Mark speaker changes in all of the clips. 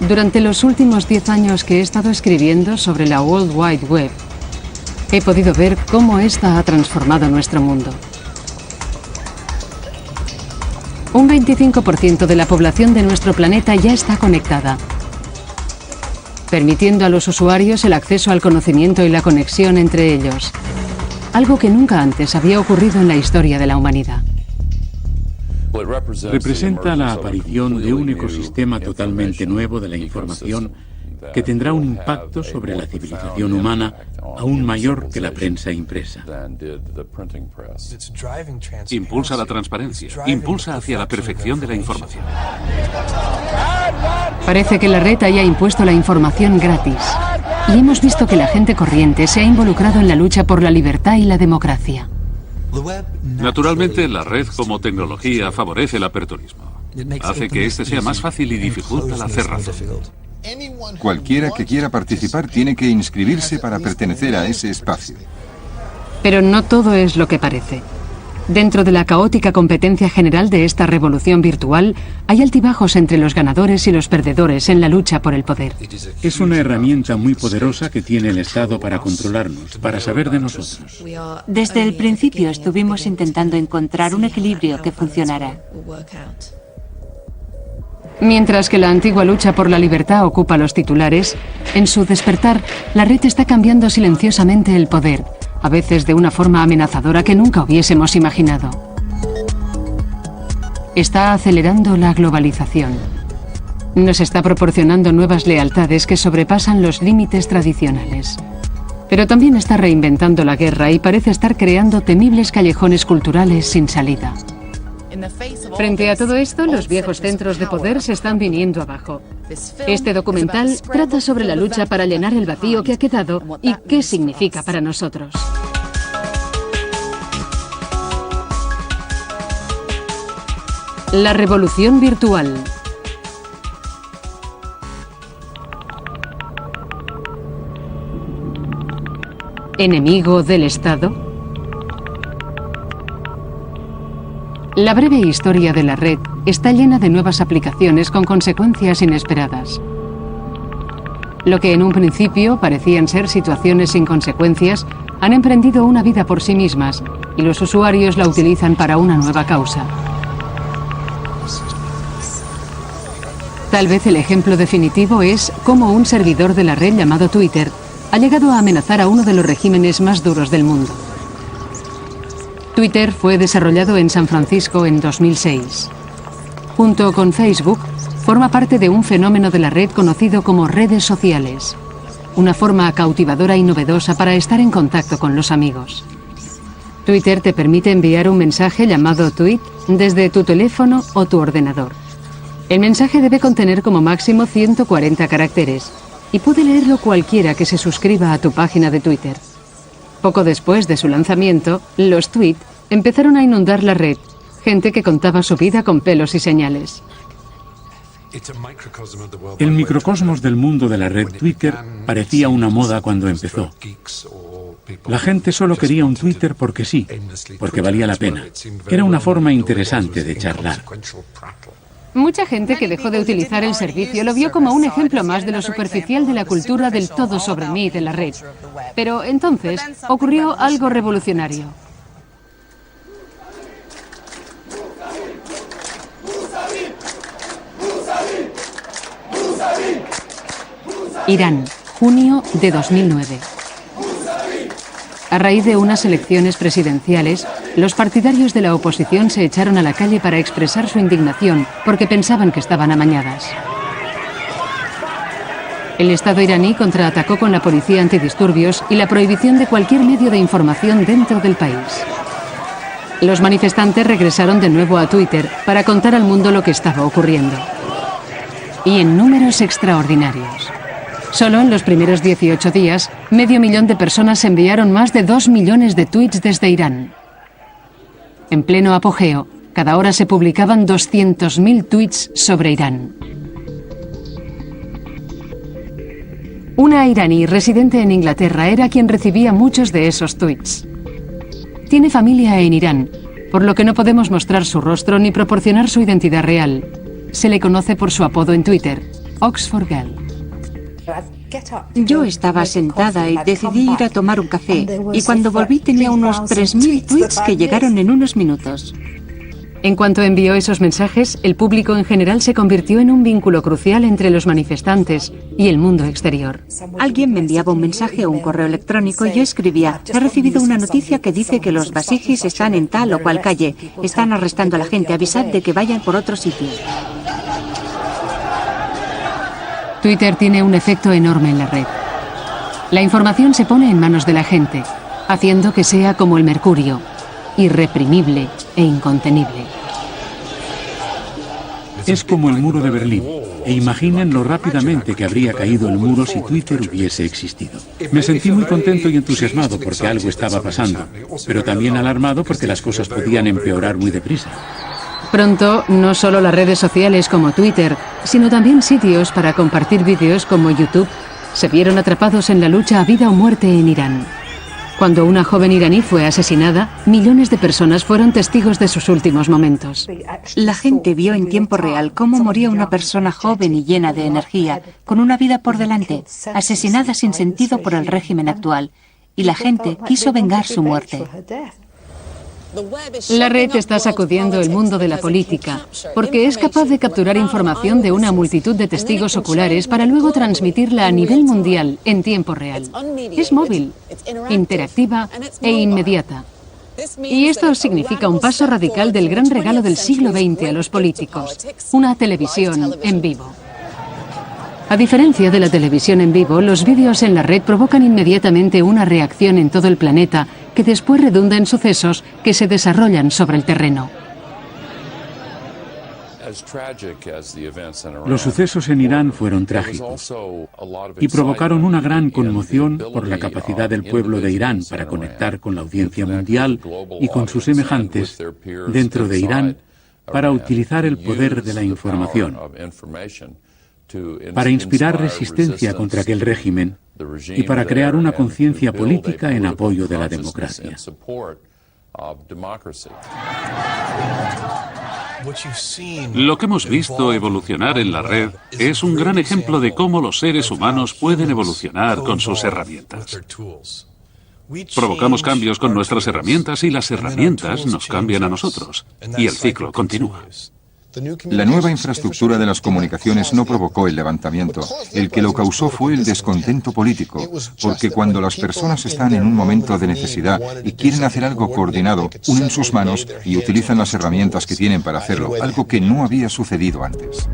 Speaker 1: Durante los últimos 10 años que he estado escribiendo sobre la World Wide Web, he podido ver cómo esta ha transformado nuestro mundo. Un 25% de la población de nuestro planeta ya está conectada, permitiendo a los usuarios el acceso al conocimiento y la conexión entre ellos, algo que nunca antes había ocurrido en la historia de la humanidad.
Speaker 2: Representa la aparición de un ecosistema totalmente nuevo de la información que tendrá un impacto sobre la civilización humana aún mayor que la prensa impresa.
Speaker 3: Impulsa la transparencia, impulsa hacia la perfección de la información.
Speaker 1: Parece que la red haya impuesto la información gratis, y hemos visto que la gente corriente se ha involucrado en la lucha por la libertad y la democracia.
Speaker 3: Naturalmente, la red como tecnología favorece el aperturismo. Hace que este sea más fácil y dificulta la cerrazón.
Speaker 4: Cualquiera que quiera participar tiene que inscribirse para pertenecer a ese espacio.
Speaker 1: Pero no todo es lo que parece. Dentro de la caótica competencia general de esta revolución virtual, hay altibajos entre los ganadores y los perdedores en la lucha por el poder.
Speaker 2: Es una herramienta muy poderosa que tiene el Estado para controlarnos, para saber de nosotros.
Speaker 5: Desde el principio estuvimos intentando encontrar un equilibrio que funcionara.
Speaker 1: Mientras que la antigua lucha por la libertad ocupa los titulares, en su despertar, la red está cambiando silenciosamente el poder, a veces de una forma amenazadora que nunca hubiésemos imaginado. Está acelerando la globalización. Nos está proporcionando nuevas lealtades que sobrepasan los límites tradicionales. Pero también está reinventando la guerra y parece estar creando temibles callejones culturales sin salida. Frente a todo esto, los viejos centros de poder se están viniendo abajo. Este documental trata sobre la lucha para llenar el vacío que ha quedado y qué significa para nosotros. La revolución virtual. ¿Enemigo del Estado? La breve historia de la red está llena de nuevas aplicaciones con consecuencias inesperadas. Lo que en un principio parecían ser situaciones sin consecuencias, han emprendido una vida por sí mismas y los usuarios la utilizan para una nueva causa. Tal vez el ejemplo definitivo es cómo un servidor de la red llamado Twitter ha llegado a amenazar a uno de los regímenes más duros del mundo. Twitter fue desarrollado en San Francisco en 2006. Junto con Facebook, forma parte de un fenómeno de la red conocido como redes sociales, una forma cautivadora y novedosa para estar en contacto con los amigos. Twitter te permite enviar un mensaje llamado tweet desde tu teléfono o tu ordenador. El mensaje debe contener como máximo 140 caracteres y puede leerlo cualquiera que se suscriba a tu página de Twitter. Poco después de su lanzamiento, los tweets empezaron a inundar la red, gente que contaba su vida con pelos y señales.
Speaker 2: El microcosmos del mundo de la red Twitter parecía una moda cuando empezó. La gente solo quería un Twitter porque sí, porque valía la pena. Era una forma interesante de charlar.
Speaker 1: Mucha gente que dejó de utilizar el servicio lo vio como un ejemplo más de lo superficial de la cultura del todo sobre mí de la red. Pero entonces ocurrió algo revolucionario. Irán, junio de 2009. A raíz de unas elecciones presidenciales, los partidarios de la oposición se echaron a la calle para expresar su indignación porque pensaban que estaban amañadas. El Estado iraní contraatacó con la policía antidisturbios y la prohibición de cualquier medio de información dentro del país. Los manifestantes regresaron de nuevo a Twitter para contar al mundo lo que estaba ocurriendo. Y en números extraordinarios. Solo en los primeros 18 días, 500.000 de personas enviaron más de 2 millones de tweets desde Irán. En pleno apogeo, cada hora se publicaban 200.000 tweets sobre Irán. Una iraní residente en Inglaterra era quien recibía muchos de esos tweets. Tiene familia en Irán, por lo que no podemos mostrar su rostro ni proporcionar su identidad real. Se le conoce por su apodo en Twitter, Oxford Girl.
Speaker 5: Yo estaba sentada y decidí ir a tomar un café, y cuando volví tenía unos 3.000 tweets que llegaron en unos minutos.
Speaker 1: En cuanto envió esos mensajes, el público en general se convirtió en un vínculo crucial entre los manifestantes y el mundo exterior.
Speaker 5: Alguien me enviaba un mensaje o un correo electrónico y yo escribía: he recibido una noticia que dice que los basijis están en tal o cual calle, están arrestando a la gente, avisad de que vayan por otro sitio.
Speaker 1: Twitter tiene un efecto enorme en la red. La información se pone en manos de la gente, haciendo que sea como el mercurio, irreprimible e incontenible.
Speaker 2: Es como el muro de Berlín, e imaginen lo rápidamente que habría caído el muro si Twitter hubiese existido. Me sentí muy contento y entusiasmado porque algo estaba pasando, pero también alarmado porque las cosas podían empeorar muy deprisa.
Speaker 1: Pronto, no solo las redes sociales como Twitter, sino también sitios para compartir vídeos como YouTube, se vieron atrapados en la lucha a vida o muerte en Irán. Cuando una joven iraní fue asesinada, millones de personas fueron testigos de sus últimos momentos.
Speaker 5: La gente vio en tiempo real cómo moría una persona joven y llena de energía, con una vida por delante, asesinada sin sentido por el régimen actual, y la gente quiso vengar su muerte.
Speaker 1: La red está sacudiendo el mundo de la política, porque es capaz de capturar información de una multitud de testigos oculares para luego transmitirla a nivel mundial en tiempo real. Es móvil, interactiva e inmediata. Y esto significa un paso radical del gran regalo del siglo XX a los políticos, una televisión en vivo. A diferencia de la televisión en vivo, los vídeos en la red provocan inmediatamente una reacción en todo el planeta que después redunda en sucesos que se desarrollan sobre el terreno.
Speaker 2: Los sucesos en Irán fueron trágicos y provocaron una gran conmoción por la capacidad del pueblo de Irán para conectar con la audiencia mundial y con sus semejantes dentro de Irán para utilizar el poder de la información, para inspirar resistencia contra aquel régimen y para crear una conciencia política en apoyo de la democracia.
Speaker 3: Lo que hemos visto evolucionar en la red es un gran ejemplo de cómo los seres humanos pueden evolucionar con sus herramientas. Provocamos cambios con nuestras herramientas y las herramientas nos cambian a nosotros. Y el ciclo continúa.
Speaker 4: La nueva infraestructura de las comunicaciones no provocó el levantamiento. El que lo causó fue el descontento político, porque cuando las personas están en un momento de necesidad y quieren hacer algo coordinado, unen sus manos y utilizan las herramientas que tienen para hacerlo, algo que no había sucedido antes.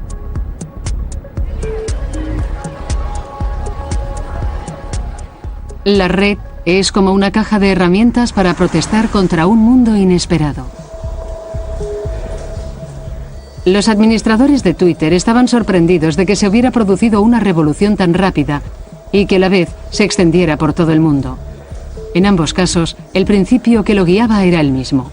Speaker 1: La red es como una caja de herramientas para protestar contra un mundo inesperado. Los administradores de Twitter estaban sorprendidos de que se hubiera producido una revolución tan rápida y que a la vez se extendiera por todo el mundo. En ambos casos, el principio que lo guiaba era el mismo.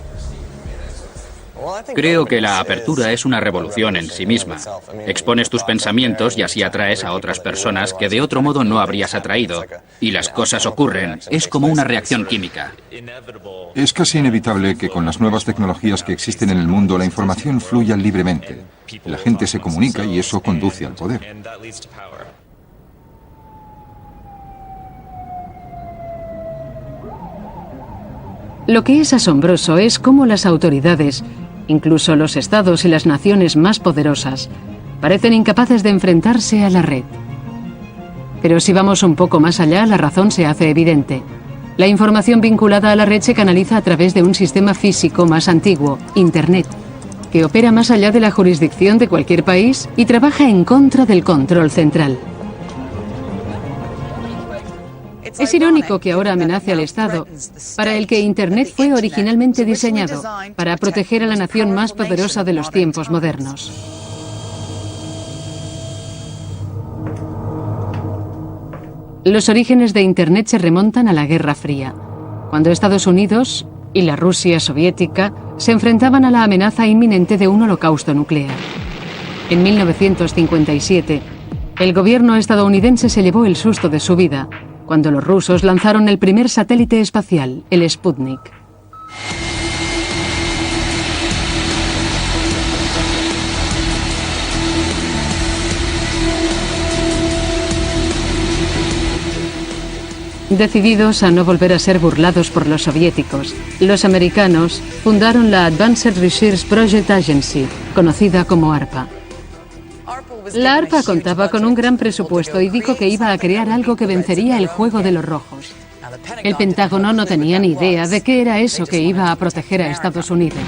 Speaker 6: Creo que la apertura es una revolución en sí misma. Expones tus pensamientos y así atraes a otras personas que de otro modo no habrías atraído. Y las cosas ocurren. Es como una reacción química.
Speaker 4: Es casi inevitable que con las nuevas tecnologías que existen en el mundo la información fluya libremente. La gente se comunica y eso conduce al poder.
Speaker 1: Lo que es asombroso es cómo las autoridades, incluso los estados y las naciones más poderosas, parecen incapaces de enfrentarse a la red. Pero si vamos un poco más allá, la razón se hace evidente. La información vinculada a la red se canaliza a través de un sistema físico más antiguo, Internet, que opera más allá de la jurisdicción de cualquier país y trabaja en contra del control central. Es irónico que ahora amenace al Estado, para el que Internet fue originalmente diseñado para proteger a la nación más poderosa de los tiempos modernos. Los orígenes de Internet se remontan a la Guerra Fría, cuando Estados Unidos y la Rusia soviética se enfrentaban a la amenaza inminente de un holocausto nuclear. En 1957, el gobierno estadounidense se llevó el susto de su vida cuando los rusos lanzaron el primer satélite espacial, el Sputnik. Decididos a no volver a ser burlados por los soviéticos, los americanos fundaron la Advanced Research Project Agency, conocida como ARPA. La ARPA contaba con un gran presupuesto y dijo que iba a crear algo que vencería el juego de los rojos. El Pentágono no tenía ni idea de qué era eso que iba a proteger a Estados Unidos.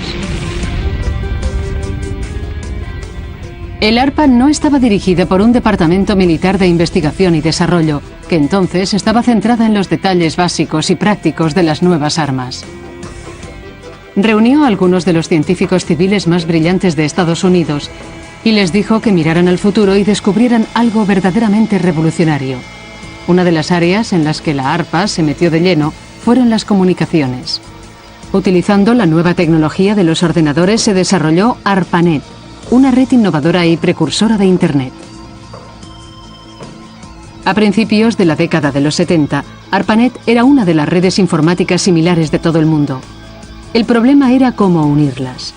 Speaker 1: El ARPA no estaba dirigida por un departamento militar de investigación y desarrollo, que entonces estaba centrada en los detalles básicos y prácticos de las nuevas armas. Reunió a algunos de los científicos civiles más brillantes de Estados Unidos y les dijo que miraran al futuro y descubrieran algo verdaderamente revolucionario. Una de las áreas en las que la ARPA se metió de lleno fueron las comunicaciones. Utilizando la nueva tecnología de los ordenadores se desarrolló ARPANET, una red innovadora y precursora de Internet. A principios de la década de los 70, ARPANET era una de las redes informáticas similares de todo el mundo. El problema era cómo unirlas.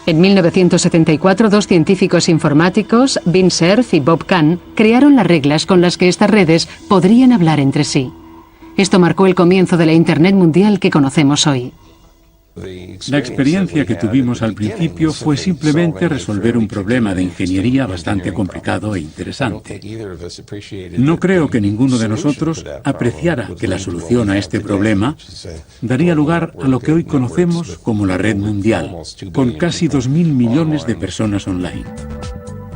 Speaker 1: En 1974, dos científicos informáticos, Vint Cerf y Bob Kahn, crearon las reglas con las que estas redes podrían hablar entre sí. Esto marcó el comienzo de la Internet mundial que conocemos hoy.
Speaker 2: La experiencia que tuvimos al principio fue simplemente resolver un problema de ingeniería bastante complicado e interesante. No creo que ninguno de nosotros apreciara que la solución a este problema daría lugar a lo que hoy conocemos como la red mundial, con casi 2.000 millones de personas online.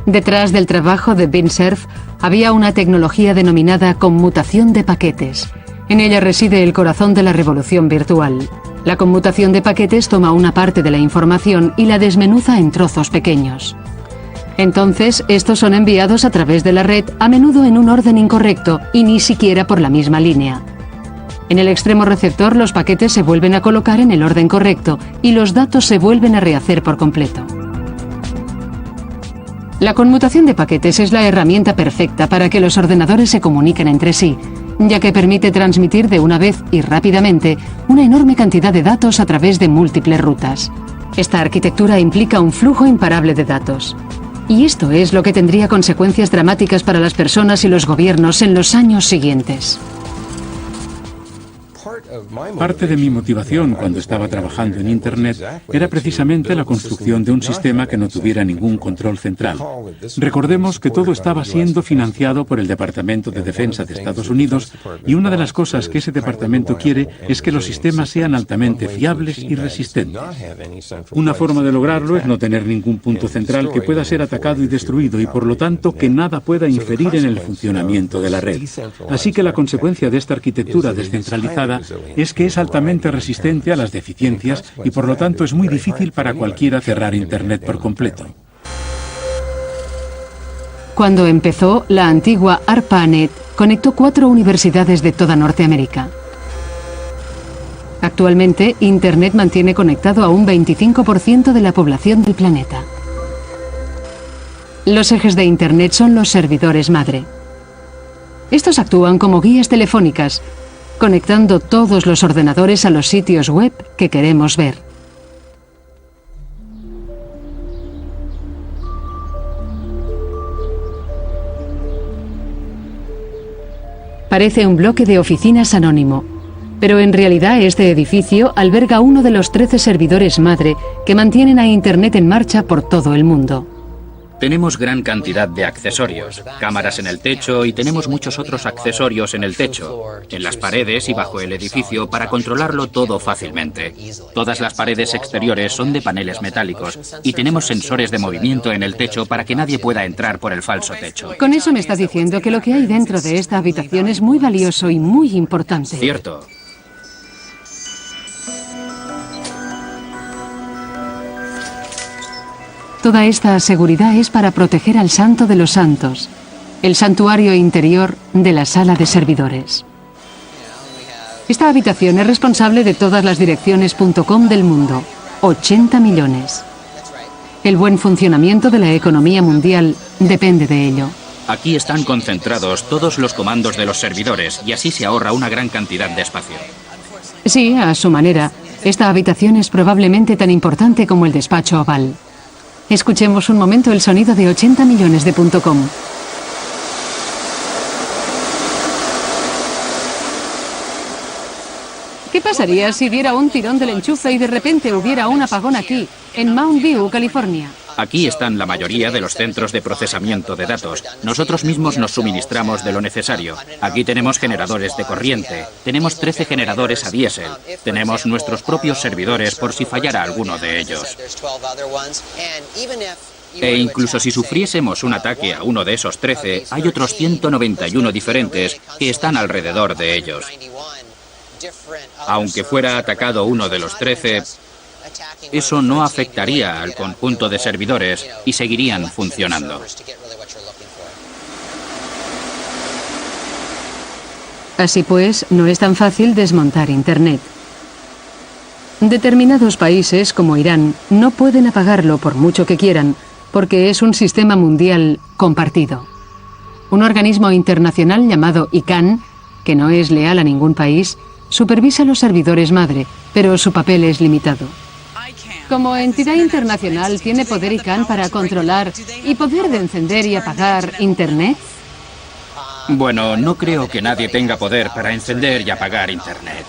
Speaker 1: Detrás del trabajo de Vint Cerf había una tecnología denominada conmutación de paquetes. En ella reside el corazón de la revolución virtual. La conmutación de paquetes toma una parte de la información y la desmenuza en trozos pequeños. Entonces, estos son enviados a través de la red, a menudo en un orden incorrecto y ni siquiera por la misma línea. En el extremo receptor, los paquetes se vuelven a colocar en el orden correcto y los datos se vuelven a rehacer por completo. La conmutación de paquetes es la herramienta perfecta para que los ordenadores se comuniquen entre sí, ya que permite transmitir de una vez y rápidamente una enorme cantidad de datos a través de múltiples rutas. Esta arquitectura implica un flujo imparable de datos. Y esto es lo que tendría consecuencias dramáticas para las personas y los gobiernos en los años siguientes.
Speaker 2: Parte de mi motivación cuando estaba trabajando en Internet era precisamente la construcción de un sistema que no tuviera ningún control central. Recordemos que todo estaba siendo financiado por el Departamento de Defensa de Estados Unidos y una de las cosas que ese departamento quiere es que los sistemas sean altamente fiables y resistentes. Una forma de lograrlo es no tener ningún punto central que pueda ser atacado y destruido y por lo tanto que nada pueda inferir en el funcionamiento de la red. Así que la consecuencia de esta arquitectura descentralizada es que es altamente resistente a las deficiencias y por lo tanto es muy difícil para cualquiera cerrar Internet por completo.
Speaker 1: Cuando empezó, la antigua ARPANET conectó 4 universidades de toda Norteamérica. Actualmente, Internet mantiene conectado a un 25% de la población del planeta. Los ejes de Internet son los servidores madre. Estos actúan como guías telefónicas, conectando todos los ordenadores a los sitios web que queremos ver. Parece un bloque de oficinas anónimo, pero en realidad este edificio alberga uno de los 13 servidores madre que mantienen a Internet en marcha por todo el mundo.
Speaker 6: Tenemos gran cantidad de accesorios, cámaras en el techo y tenemos muchos otros accesorios en el techo, en las paredes y bajo el edificio para controlarlo todo fácilmente. Todas las paredes exteriores son de paneles metálicos y tenemos sensores de movimiento en el techo para que nadie pueda entrar por el falso techo.
Speaker 1: Con eso me estás diciendo que lo que hay dentro de esta habitación es muy valioso y muy importante.
Speaker 6: Cierto.
Speaker 1: Toda esta seguridad es para proteger al Santo de los Santos, el santuario interior de la sala de servidores. Esta habitación es responsable de todas las direcciones .com del mundo, 80 millones. El buen funcionamiento de la economía mundial depende de ello.
Speaker 6: Aquí están concentrados todos los comandos de los servidores y así se ahorra una gran cantidad de espacio.
Speaker 1: Sí, a su manera. Esta habitación es probablemente tan importante como el despacho oval. Escuchemos un momento el sonido de 80 millones de .com. pasaría si diera un tirón del enchufe y de repente hubiera un apagón aquí, en Mount View, California?
Speaker 6: Aquí están la mayoría de los centros de procesamiento de datos. Nosotros mismos nos suministramos de lo necesario. Aquí tenemos generadores de corriente, tenemos 13 generadores a diésel, tenemos nuestros propios servidores por si fallara alguno de ellos. E incluso si sufriésemos un ataque a uno de esos 13, hay otros 191 diferentes que están alrededor de ellos. Aunque fuera atacado uno de los 13, eso no afectaría al conjunto de servidores y seguirían funcionando.
Speaker 1: Así pues, no es tan fácil desmontar Internet. Determinados países, como Irán, no pueden apagarlo por mucho que quieran, porque es un sistema mundial compartido. Un organismo internacional llamado ICANN, que no es leal a ningún país, supervisa los servidores madre, pero su papel es limitado. Como entidad internacional, ¿tiene poder ICANN para controlar y poder de encender y apagar Internet?
Speaker 6: Bueno, no creo que nadie tenga poder para encender y apagar Internet.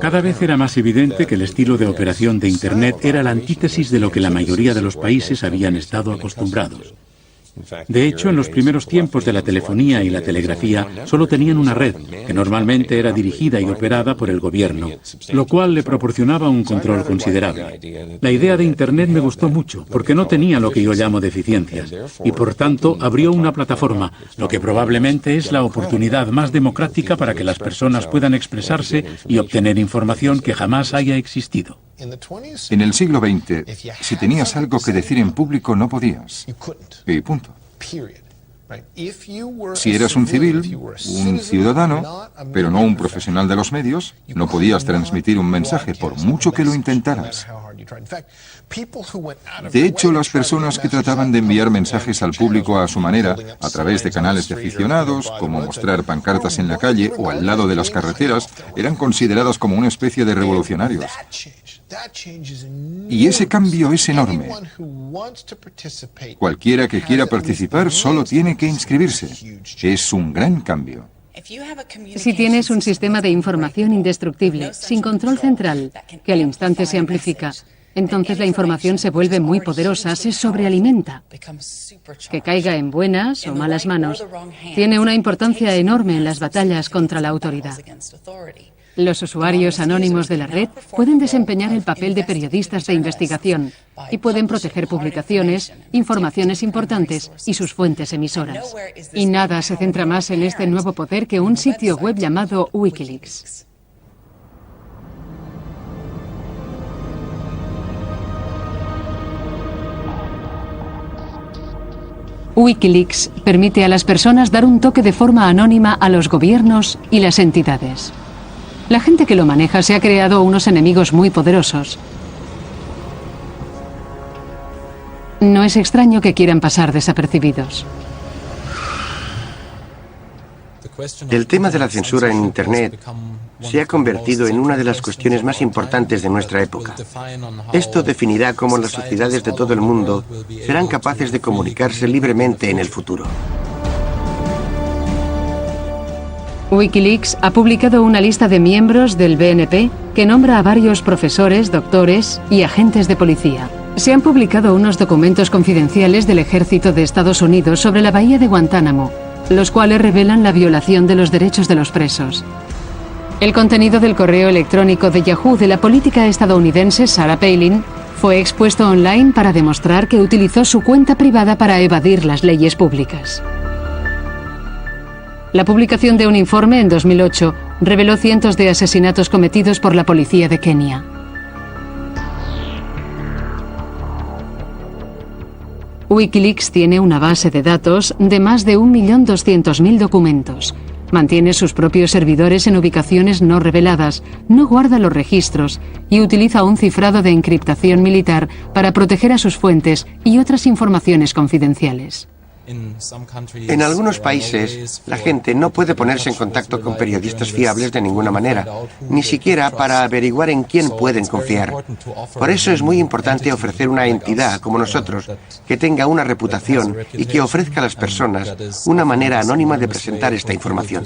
Speaker 2: Cada vez era más evidente que el estilo de operación de Internet era la antítesis de lo que la mayoría de los países habían estado acostumbrados. De hecho, en los primeros tiempos de la telefonía y la telegrafía solo tenían una red, que normalmente era dirigida y operada por el gobierno, lo cual le proporcionaba un control considerable. La idea de Internet me gustó mucho, porque no tenía lo que yo llamo deficiencias, y por tanto abrió una plataforma, lo que probablemente es la oportunidad más democrática para que las personas puedan expresarse y obtener información que jamás haya existido.
Speaker 4: En el siglo XX, si tenías algo que decir en público, no podías. Y punto. Si eras un civil, un ciudadano, pero no un profesional de los medios, no podías transmitir un mensaje por mucho que lo intentaras. De hecho, las personas que trataban de enviar mensajes al público a su manera, a través de canales de aficionados, como mostrar pancartas en la calle o al lado de las carreteras, eran consideradas como una especie de revolucionarios. Y ese cambio es enorme. Cualquiera que quiera participar solo tiene que inscribirse. Es un gran cambio.
Speaker 1: Si tienes un sistema de información indestructible, sin control central, que al instante se amplifica, entonces la información se vuelve muy poderosa, se sobrealimenta. Que caiga en buenas o malas manos tiene una importancia enorme en las batallas contra la autoridad. Los usuarios anónimos de la red pueden desempeñar el papel de periodistas de investigación y pueden proteger publicaciones, informaciones importantes y sus fuentes emisoras. Y nada se centra más en este nuevo poder que un sitio web llamado Wikileaks. Wikileaks permite a las personas dar un toque de forma anónima a los gobiernos y las entidades. La gente que lo maneja se ha creado unos enemigos muy poderosos. No es extraño que quieran pasar desapercibidos.
Speaker 7: El tema de la censura en Internet se ha convertido en una de las cuestiones más importantes de nuestra época. Esto definirá cómo las sociedades de todo el mundo serán capaces de comunicarse libremente en el futuro.
Speaker 1: Wikileaks ha publicado una lista de miembros del BNP que nombra a varios profesores, doctores y agentes de policía. Se han publicado unos documentos confidenciales del Ejército de Estados Unidos sobre la bahía de Guantánamo, los cuales revelan la violación de los derechos de los presos. El contenido del correo electrónico de Yahoo de la política estadounidense Sarah Palin fue expuesto online para demostrar que utilizó su cuenta privada para evadir las leyes públicas. La publicación de un informe en 2008 reveló cientos de asesinatos cometidos por la policía de Kenia. Wikileaks tiene una base de datos de más de 1.200.000 documentos. Mantiene sus propios servidores en ubicaciones no reveladas, no guarda los registros y utiliza un cifrado de encriptación militar para proteger a sus fuentes y otras informaciones confidenciales.
Speaker 7: En algunos países, la gente no puede ponerse en contacto con periodistas fiables de ninguna manera, ni siquiera para averiguar en quién pueden confiar. Por eso es muy importante ofrecer una entidad como nosotros, que tenga una reputación y que ofrezca a las personas una manera anónima de presentar esta información.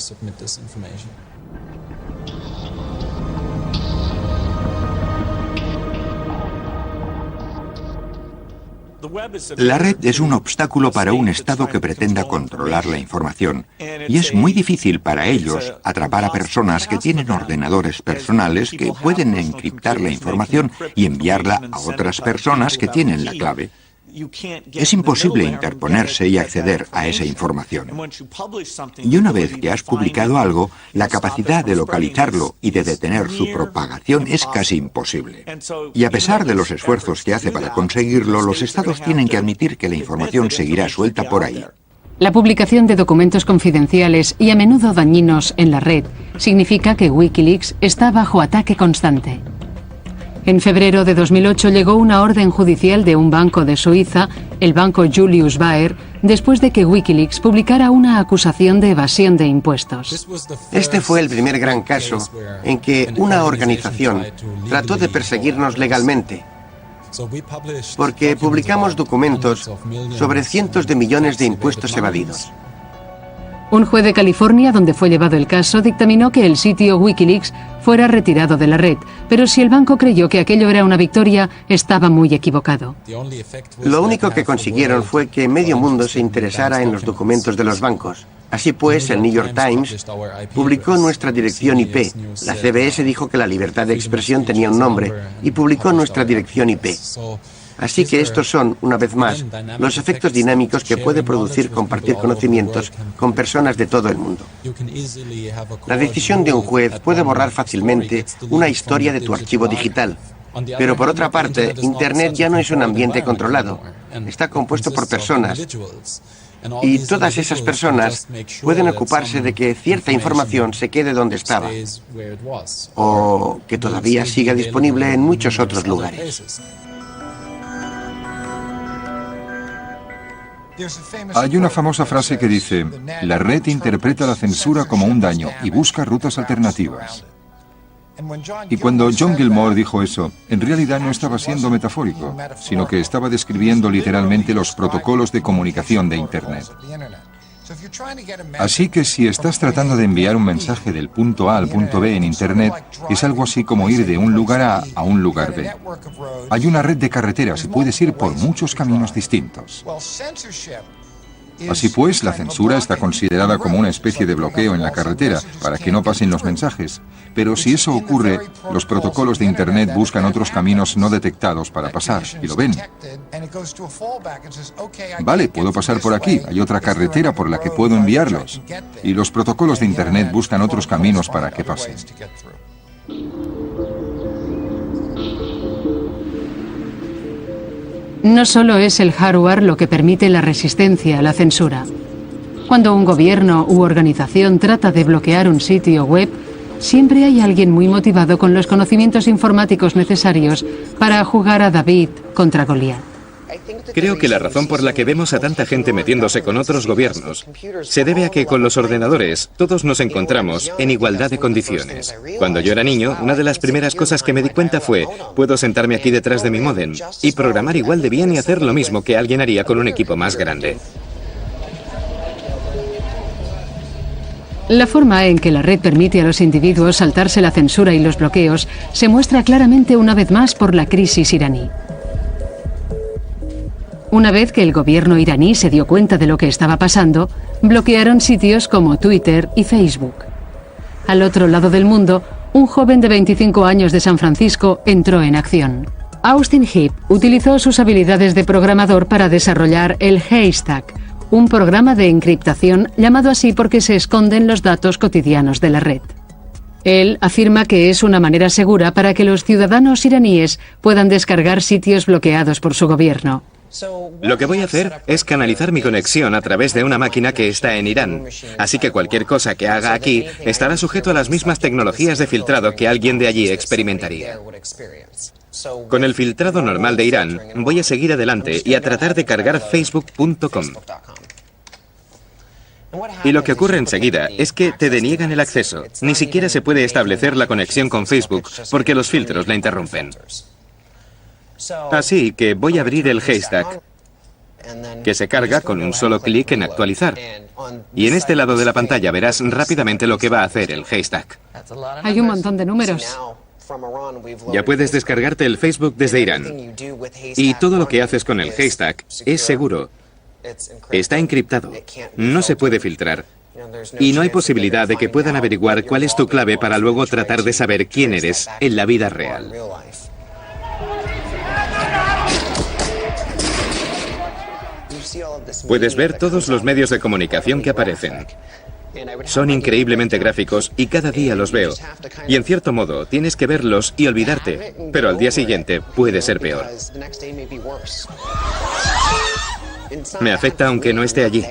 Speaker 8: La red es un obstáculo para un Estado que pretenda controlar la información, y es muy difícil para ellos atrapar a personas que tienen ordenadores personales que pueden encriptar la información y enviarla a otras personas que tienen la clave. Es imposible interponerse y acceder a esa información. Y una vez que has publicado algo, la capacidad de localizarlo y de detener su propagación es casi imposible. Y a pesar de los esfuerzos que hace para conseguirlo, los estados tienen que admitir que la información seguirá suelta por ahí.
Speaker 1: La publicación de documentos confidenciales y a menudo dañinos en la red significa que Wikileaks está bajo ataque constante. En febrero de 2008 llegó una orden judicial de un banco de Suiza, el banco Julius Baer, después de que Wikileaks publicara una acusación de evasión de impuestos.
Speaker 7: Este fue el primer gran caso en que una organización trató de perseguirnos legalmente, porque publicamos documentos sobre cientos de millones de impuestos evadidos.
Speaker 1: Un juez de California, donde fue llevado el caso, dictaminó que el sitio Wikileaks fuera retirado de la red, pero si el banco creyó que aquello era una victoria, estaba muy equivocado.
Speaker 7: Lo único que consiguieron fue que medio mundo se interesara en los documentos de los bancos. Así pues, el New York Times publicó nuestra dirección IP. La CBS dijo que la libertad de expresión tenía un nombre y publicó nuestra dirección IP. Así que estos son, una vez más, los efectos dinámicos que puede producir compartir conocimientos con personas de todo el mundo. La decisión de un juez puede borrar fácilmente una historia de tu archivo digital. Pero por otra parte, Internet ya no es un ambiente controlado. Está compuesto por personas. Y todas esas personas pueden ocuparse de que cierta información se quede donde estaba, o que todavía siga disponible en muchos otros lugares.
Speaker 4: Hay una famosa frase que dice: la red interpreta la censura como un daño y busca rutas alternativas. Y cuando John Gilmore dijo eso, en realidad no estaba siendo metafórico, sino que estaba describiendo literalmente los protocolos de comunicación de Internet. Así que si estás tratando de enviar un mensaje del punto A al punto B en Internet, es algo así como ir de un lugar A a un lugar B. Hay una red de carreteras y puedes ir por muchos caminos distintos. Así pues, la censura está considerada como una especie de bloqueo en la carretera para que no pasen los mensajes. Pero si eso ocurre, los protocolos de Internet buscan otros caminos no detectados para pasar, y lo ven. Vale, puedo pasar por aquí, hay otra carretera por la que puedo enviarlos. Y los protocolos de Internet buscan otros caminos para que pasen.
Speaker 1: No solo es el hardware lo que permite la resistencia a la censura. Cuando un gobierno u organización trata de bloquear un sitio web, siempre hay alguien muy motivado con los conocimientos informáticos necesarios para jugar a David contra Goliat.
Speaker 9: Creo que la razón por la que vemos a tanta gente metiéndose con otros gobiernos se debe a que con los ordenadores todos nos encontramos en igualdad de condiciones. Cuando yo era niño, una de las primeras cosas que me di cuenta fue: puedo sentarme aquí detrás de mi módem y programar igual de bien y hacer lo mismo que alguien haría con un equipo más grande.
Speaker 1: La forma en que la red permite a los individuos saltarse la censura y los bloqueos se muestra claramente una vez más por la crisis iraní. Una vez que el gobierno iraní se dio cuenta de lo que estaba pasando, bloquearon sitios como Twitter y Facebook. Al otro lado del mundo, un joven de 25 años de San Francisco entró en acción. Austin Heap utilizó sus habilidades de programador para desarrollar el Haystack, un programa de encriptación llamado así porque se esconden los datos cotidianos de la red. Él afirma que es una manera segura para que los ciudadanos iraníes puedan descargar sitios bloqueados por su gobierno.
Speaker 9: Lo que voy a hacer es canalizar mi conexión a través de una máquina que está en Irán. Así que cualquier cosa que haga aquí estará sujeto a las mismas tecnologías de filtrado que alguien de allí experimentaría. Con el filtrado normal de Irán, voy a seguir adelante y a tratar de cargar Facebook.com. Y lo que ocurre enseguida es que te deniegan el acceso. Ni siquiera se puede establecer la conexión con Facebook porque los filtros la interrumpen. Así que voy a abrir el Haystack, que se carga con un solo clic en actualizar. Y en este lado de la pantalla verás rápidamente lo que va a hacer el Haystack.
Speaker 1: Hay un montón de números.
Speaker 9: Ya puedes descargarte el Facebook desde Irán. Y todo lo que haces con el Haystack es seguro. Está encriptado. No se puede filtrar. Y no hay posibilidad de que puedan averiguar cuál es tu clave para luego tratar de saber quién eres en la vida real. Puedes ver todos los medios de comunicación que aparecen. Son increíblemente gráficos y cada día los veo. Y en cierto modo, tienes que verlos y olvidarte, pero al día siguiente puede ser peor. Me afecta aunque no esté allí.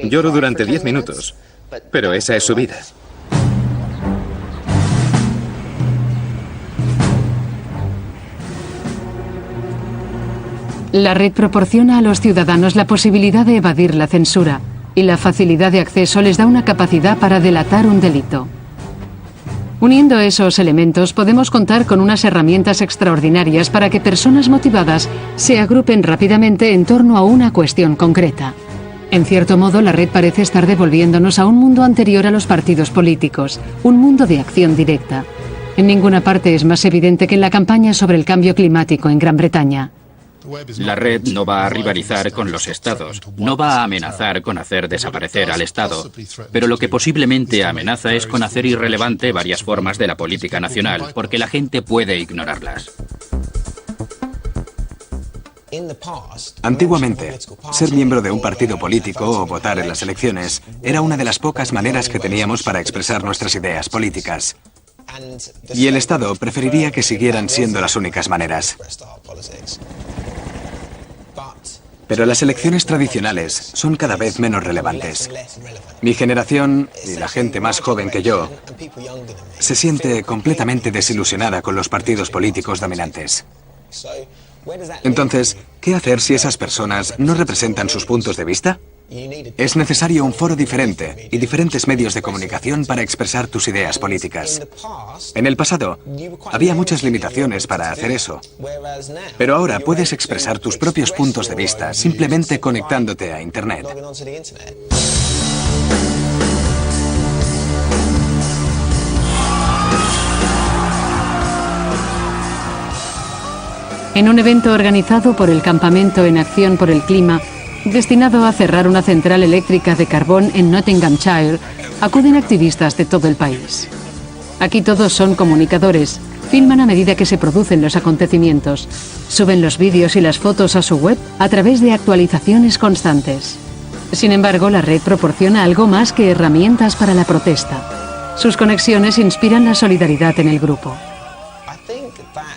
Speaker 9: Lloro durante 10 minutos, pero esa es su vida.
Speaker 1: La red proporciona a los ciudadanos la posibilidad de evadir la censura, y la facilidad de acceso les da una capacidad para delatar un delito. Uniendo esos elementos, podemos contar con unas herramientas extraordinarias para que personas motivadas se agrupen rápidamente en torno a una cuestión concreta. En cierto modo, la red parece estar devolviéndonos a un mundo anterior a los partidos políticos, un mundo de acción directa. En ninguna parte es más evidente que en la campaña sobre el cambio climático en Gran Bretaña.
Speaker 6: La red no va a rivalizar con los estados, no va a amenazar con hacer desaparecer al Estado, pero lo que posiblemente amenaza es con hacer irrelevante varias formas de la política nacional, porque la gente puede ignorarlas.
Speaker 10: Antiguamente, ser miembro de un partido político o votar en las elecciones era una de las pocas maneras que teníamos para expresar nuestras ideas políticas. Y el Estado preferiría que siguieran siendo las únicas maneras. Pero las elecciones tradicionales son cada vez menos relevantes. Mi generación y la gente más joven que yo se siente completamente desilusionada con los partidos políticos dominantes. Entonces, ¿qué hacer si esas personas no representan sus puntos de vista? Es necesario un foro diferente y diferentes medios de comunicación para expresar tus ideas políticas. En el pasado, había muchas limitaciones para hacer eso. Pero ahora puedes expresar tus propios puntos de vista simplemente conectándote a Internet.
Speaker 1: En un evento organizado por el Campamento en Acción por el Clima, destinado a cerrar una central eléctrica de carbón en Nottinghamshire, acuden activistas de todo el país. Aquí todos son comunicadores, filman a medida que se producen los acontecimientos, suben los vídeos y las fotos a su web a través de actualizaciones constantes. Sin embargo, la red proporciona algo más que herramientas para la protesta. Sus conexiones inspiran la solidaridad en el grupo.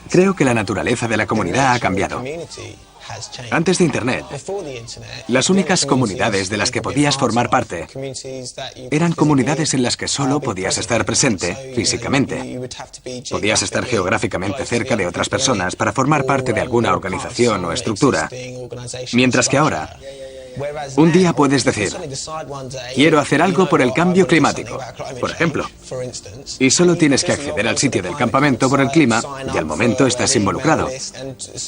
Speaker 10: Creo que la naturaleza de la comunidad ha cambiado. Antes de Internet, las únicas comunidades de las que podías formar parte eran comunidades en las que solo podías estar presente físicamente. Podías estar geográficamente cerca de otras personas para formar parte de alguna organización o estructura. Mientras que ahora, un día puedes decir, quiero hacer algo por el cambio climático, por ejemplo. Y solo tienes que acceder al sitio del campamento por el clima y al momento estás involucrado.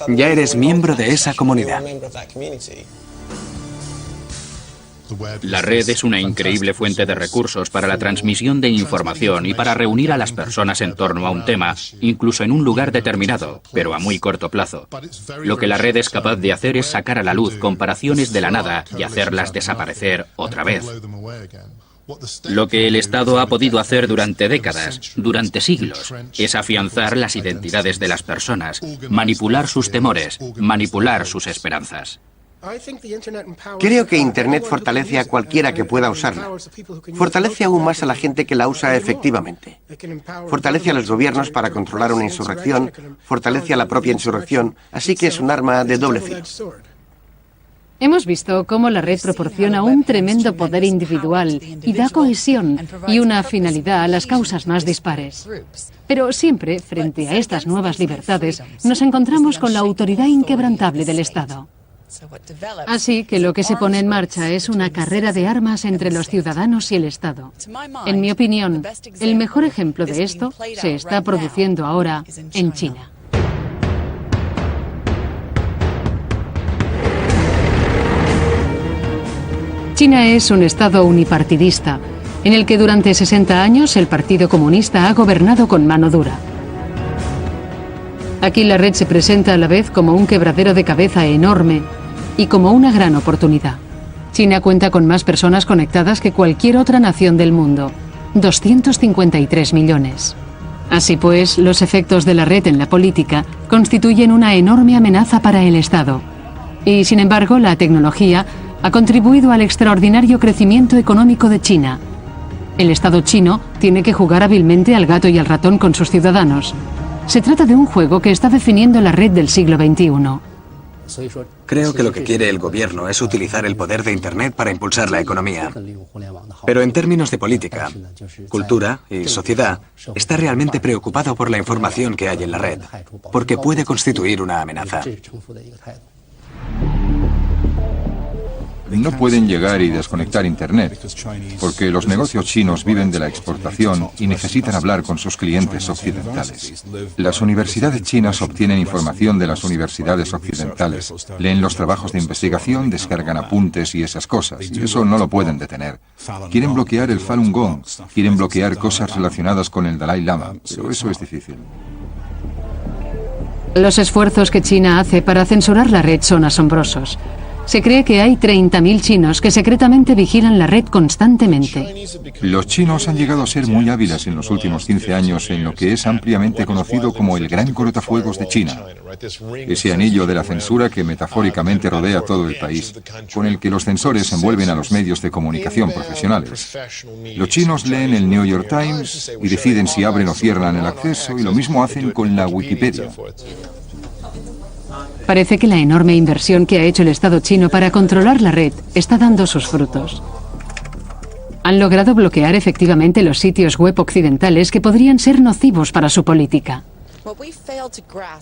Speaker 10: Ya eres miembro de esa comunidad.
Speaker 6: La red es una increíble fuente de recursos para la transmisión de información y para reunir a las personas en torno a un tema, incluso en un lugar determinado, pero a muy corto plazo. Lo que la red es capaz de hacer es sacar a la luz comparaciones de la nada y hacerlas desaparecer otra vez. Lo que el Estado ha podido hacer durante décadas, durante siglos, es afianzar las identidades de las personas, manipular sus temores, manipular sus esperanzas.
Speaker 7: Creo que Internet fortalece a cualquiera que pueda usarla. Fortalece aún más a la gente que la usa efectivamente. Fortalece a los gobiernos para controlar una insurrección, fortalece a la propia insurrección, así que es un arma de doble filo.
Speaker 1: Hemos visto cómo la red proporciona un tremendo poder individual y da cohesión y una finalidad a las causas más dispares. Pero siempre, frente a estas nuevas libertades, nos encontramos con la autoridad inquebrantable del Estado. Así que lo que se pone en marcha es una carrera de armas entre los ciudadanos y el Estado. En mi opinión, el mejor ejemplo de esto se está produciendo ahora en China. China es un Estado unipartidista, en el que durante 60 años el Partido Comunista ha gobernado con mano dura. Aquí la red se presenta a la vez como un quebradero de cabeza enorme y como una gran oportunidad. China cuenta con más personas conectadas que cualquier otra nación del mundo, 253 millones. Así pues, los efectos de la red en la política constituyen una enorme amenaza para el Estado. Y, sin embargo, la tecnología ha contribuido al extraordinario crecimiento económico de China. El Estado chino tiene que jugar hábilmente al gato y al ratón con sus ciudadanos. Se trata de un juego que está definiendo la red del siglo XXI.
Speaker 10: Creo que lo que quiere el gobierno es utilizar el poder de Internet para impulsar la economía. Pero en términos de política, cultura y sociedad, está realmente preocupado por la información que hay en la red, porque puede constituir una amenaza.
Speaker 4: No pueden llegar y desconectar Internet, porque los negocios chinos viven de la exportación y necesitan hablar con sus clientes occidentales. Las universidades chinas obtienen información de las universidades occidentales, leen los trabajos de investigación, descargan apuntes y esas cosas, y eso no lo pueden detener. Quieren bloquear el Falun Gong, quieren bloquear cosas relacionadas con el Dalai Lama, pero eso es difícil.
Speaker 1: Los esfuerzos que China hace para censurar la red son asombrosos. Se cree que hay 30.000 chinos que secretamente vigilan la red constantemente.
Speaker 4: Los chinos han llegado a ser muy hábiles en los últimos 15 años en lo que es ampliamente conocido como el Gran Cortafuegos de China. Ese anillo de la censura que metafóricamente rodea todo el país, con el que los censores envuelven a los medios de comunicación profesionales. Los chinos leen el New York Times y deciden si abren o cierran el acceso, y lo mismo hacen con la Wikipedia.
Speaker 1: Parece que la enorme inversión que ha hecho el Estado chino para controlar la red está dando sus frutos. Han logrado bloquear efectivamente los sitios web occidentales que podrían ser nocivos para su política.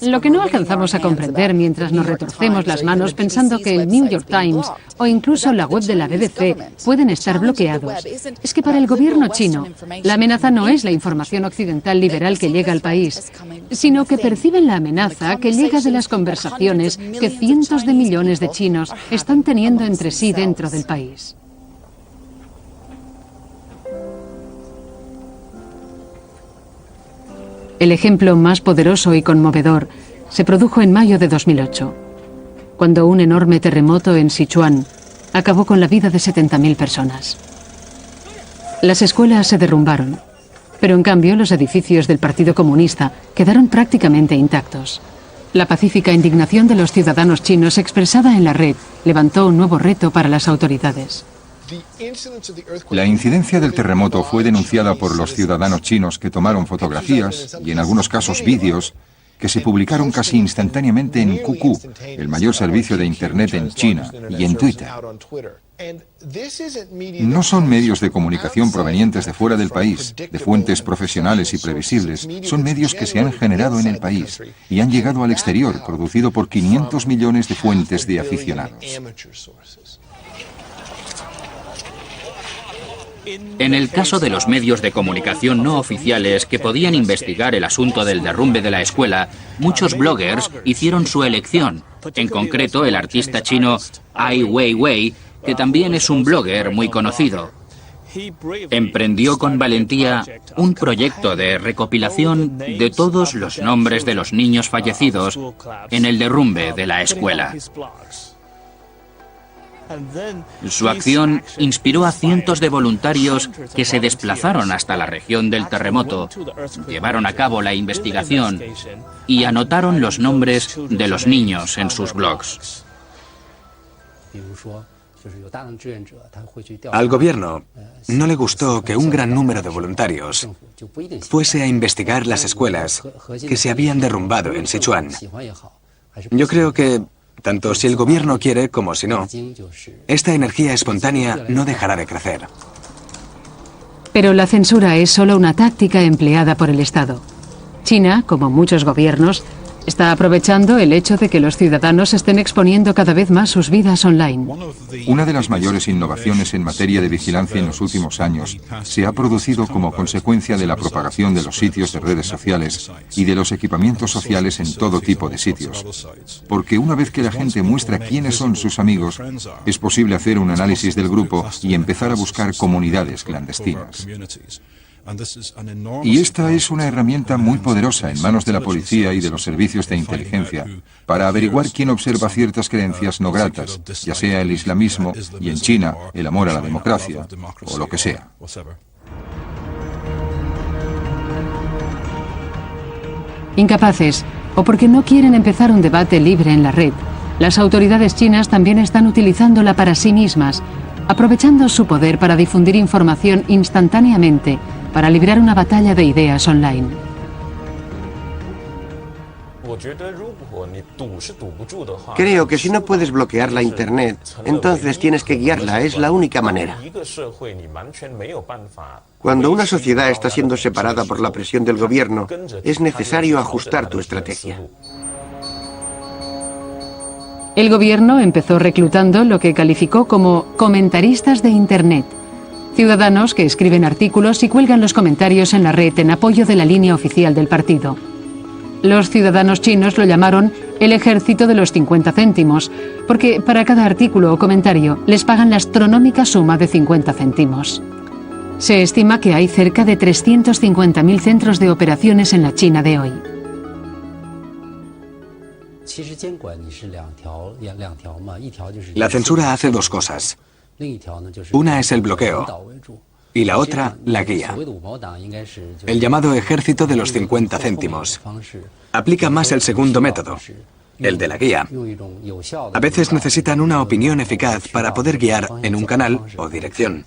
Speaker 1: Lo que no alcanzamos a comprender mientras nos retorcemos las manos pensando que el New York Times o incluso la web de la BBC pueden estar bloqueados, es que para el gobierno chino, la amenaza no es la información occidental liberal que llega al país, sino que perciben la amenaza que llega de las conversaciones que cientos de millones de chinos están teniendo entre sí dentro del país. El ejemplo más poderoso y conmovedor se produjo en mayo de 2008, cuando un enorme terremoto en Sichuan acabó con la vida de 70.000 personas. Las escuelas se derrumbaron, pero en cambio los edificios del Partido Comunista quedaron prácticamente intactos. La pacífica indignación de los ciudadanos chinos expresada en la red levantó un nuevo reto para las autoridades.
Speaker 4: La incidencia del terremoto fue denunciada por los ciudadanos chinos que tomaron fotografías y en algunos casos vídeos que se publicaron casi instantáneamente en QQ, el mayor servicio de Internet en China, y en Twitter. No son medios de comunicación provenientes de fuera del país, de fuentes profesionales y previsibles, son medios que se han generado en el país y han llegado al exterior, producido por 500 millones de fuentes de aficionados.
Speaker 6: En el caso de los medios de comunicación no oficiales que podían investigar el asunto del derrumbe de la escuela, muchos bloggers hicieron su elección. En concreto, el artista chino Ai Weiwei, que también es un blogger muy conocido. Emprendió con valentía un proyecto de recopilación de todos los nombres de los niños fallecidos en el derrumbe de la escuela. Su acción inspiró a cientos de voluntarios que se desplazaron hasta la región del terremoto, llevaron a cabo la investigación y anotaron los nombres de los niños en sus blogs.
Speaker 10: Al gobierno no le gustó que un gran número de voluntarios fuese a investigar las escuelas que se habían derrumbado en Sichuan. Yo creo que tanto si el gobierno quiere como si no, esta energía espontánea no dejará de crecer.
Speaker 1: Pero la censura es solo una táctica empleada por el Estado. China, como muchos gobiernos, Está aprovechando el hecho de que los ciudadanos estén exponiendo cada vez más sus vidas online.
Speaker 4: Una de las mayores innovaciones en materia de vigilancia en los últimos años se ha producido como consecuencia de la propagación de los sitios de redes sociales y de los equipamientos sociales en todo tipo de sitios. Porque una vez que la gente muestra quiénes son sus amigos, es posible hacer un análisis del grupo y empezar a buscar comunidades clandestinas. Y esta es una herramienta muy poderosa en manos de la policía y de los servicios de inteligencia para averiguar quién observa ciertas creencias no gratas, ya sea el islamismo y en China el amor a la democracia o lo que sea.
Speaker 1: Incapaces, o porque no quieren empezar un debate libre en la red, las autoridades chinas también están utilizándola para sí mismas, aprovechando su poder para difundir información instantáneamente, para librar una batalla de ideas online.
Speaker 7: Creo que si no puedes bloquear la Internet, entonces tienes que guiarla, es la única manera. Cuando una sociedad está siendo separada por la presión del gobierno, es necesario ajustar tu estrategia.
Speaker 1: El gobierno empezó reclutando lo que calificó como comentaristas de Internet, ciudadanos que escriben artículos y cuelgan los comentarios en la red en apoyo de la línea oficial del partido. Los ciudadanos chinos lo llamaron el ejército de los 50 céntimos, porque para cada artículo o comentario les pagan la astronómica suma de 50 céntimos. Se estima que hay cerca de 350.000 centros de operaciones en la China de hoy.
Speaker 10: La censura hace dos cosas. Una es el bloqueo y la otra, la guía. El llamado ejército de los 50 céntimos. Aplica más el segundo método, el de la guía. A veces necesitan una opinión eficaz para poder guiar en un canal o dirección.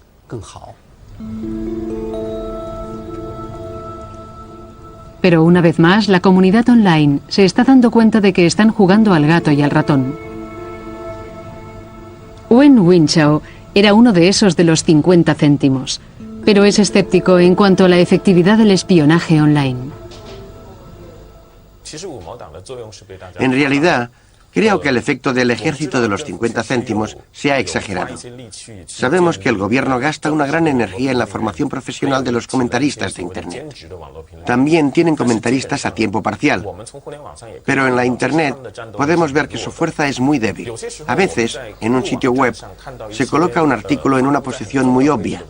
Speaker 1: Pero una vez más, la comunidad online se está dando cuenta de que están jugando al gato y al ratón. Wen Winchao era uno de esos de los 50 céntimos, pero es escéptico en cuanto a la efectividad del espionaje online.
Speaker 7: En realidad, creo que el efecto del ejército de los 50 céntimos se ha exagerado. Sabemos que el gobierno gasta una gran energía en la formación profesional de los comentaristas de Internet. También tienen comentaristas a tiempo parcial. Pero en la Internet podemos ver que su fuerza es muy débil. A veces, en un sitio web, se coloca un artículo en una posición muy obvia.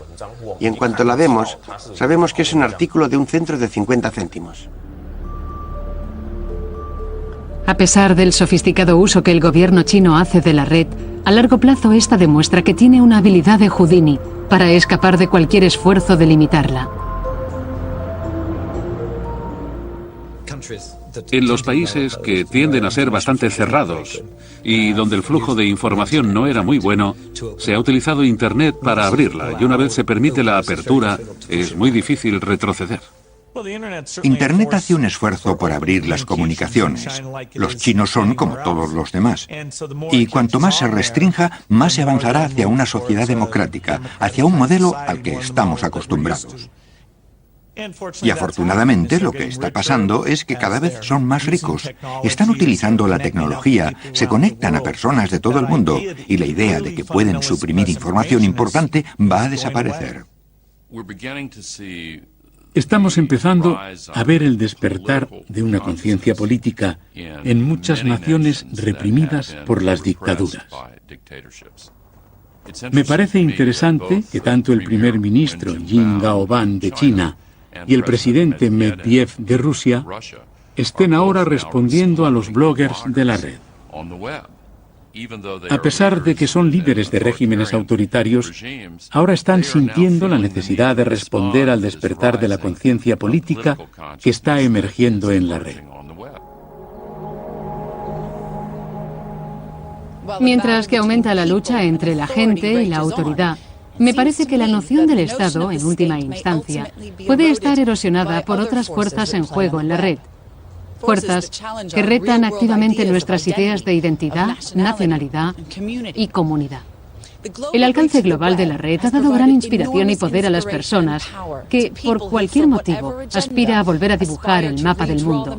Speaker 7: Y en cuanto la vemos, sabemos que es un artículo de un centro de 50 céntimos.
Speaker 1: A pesar del sofisticado uso que el gobierno chino hace de la red, a largo plazo esta demuestra que tiene una habilidad de Houdini para escapar de cualquier esfuerzo de limitarla.
Speaker 3: En los países que tienden a ser bastante cerrados y donde el flujo de información no era muy bueno, se ha utilizado Internet para abrirla y una vez se permite la apertura, es muy difícil retroceder.
Speaker 8: Internet hace un esfuerzo por abrir las comunicaciones. Los chinos son como todos los demás. Y cuanto más se restrinja, más se avanzará hacia una sociedad democrática, hacia un modelo al que estamos acostumbrados. Y afortunadamente lo que está pasando es que cada vez son más ricos, están utilizando la tecnología, se conectan a personas de todo el mundo y la idea de que pueden suprimir información importante va a desaparecer.
Speaker 2: Estamos empezando a ver el despertar de una conciencia política en muchas naciones reprimidas por las dictaduras. Me parece interesante que tanto el primer ministro Jin Gaoban de China y el presidente Medvedev de Rusia estén ahora respondiendo a los bloggers de la red. A pesar de que son líderes de regímenes autoritarios, ahora están sintiendo la necesidad de responder al despertar de la conciencia política que está emergiendo en la red.
Speaker 1: Mientras que aumenta la lucha entre la gente y la autoridad, me parece que la noción del Estado, en última instancia, puede estar erosionada por otras fuerzas en juego en la red. Fuerzas que retan activamente nuestras ideas de identidad, nacionalidad y comunidad. El alcance global de la red ha dado gran inspiración y poder a las personas que, por cualquier motivo, aspira a volver a dibujar el mapa del mundo.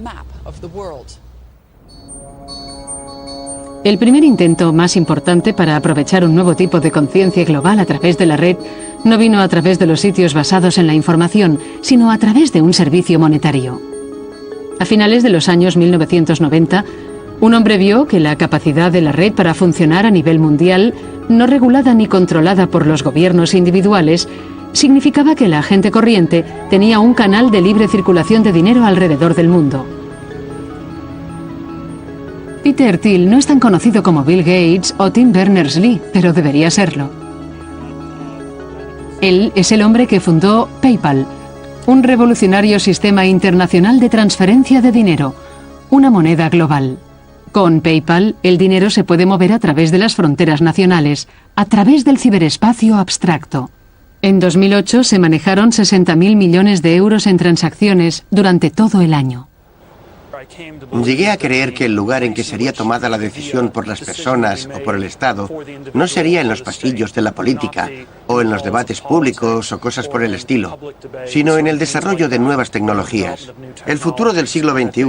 Speaker 1: El primer intento más importante para aprovechar un nuevo tipo de conciencia global a través de la red no vino a través de los sitios basados en la información, sino a través de un servicio monetario. A finales de los años 1990, un hombre vio que la capacidad de la red para funcionar a nivel mundial, no regulada ni controlada por los gobiernos individuales, significaba que la gente corriente tenía un canal de libre circulación de dinero alrededor del mundo. Peter Thiel no es tan conocido como Bill Gates o Tim Berners-Lee, pero debería serlo. Él es el hombre que fundó PayPal, un revolucionario sistema internacional de transferencia de dinero, una moneda global. Con PayPal, el dinero se puede mover a través de las fronteras nacionales, a través del ciberespacio abstracto. En 2008 se manejaron 60.000 millones de euros en transacciones durante todo el año.
Speaker 7: Llegué a creer que el lugar en que sería tomada la decisión por las personas o por el Estado no sería en los pasillos de la política o en los debates públicos o cosas por el estilo, sino en el desarrollo de nuevas tecnologías. El futuro del siglo XXI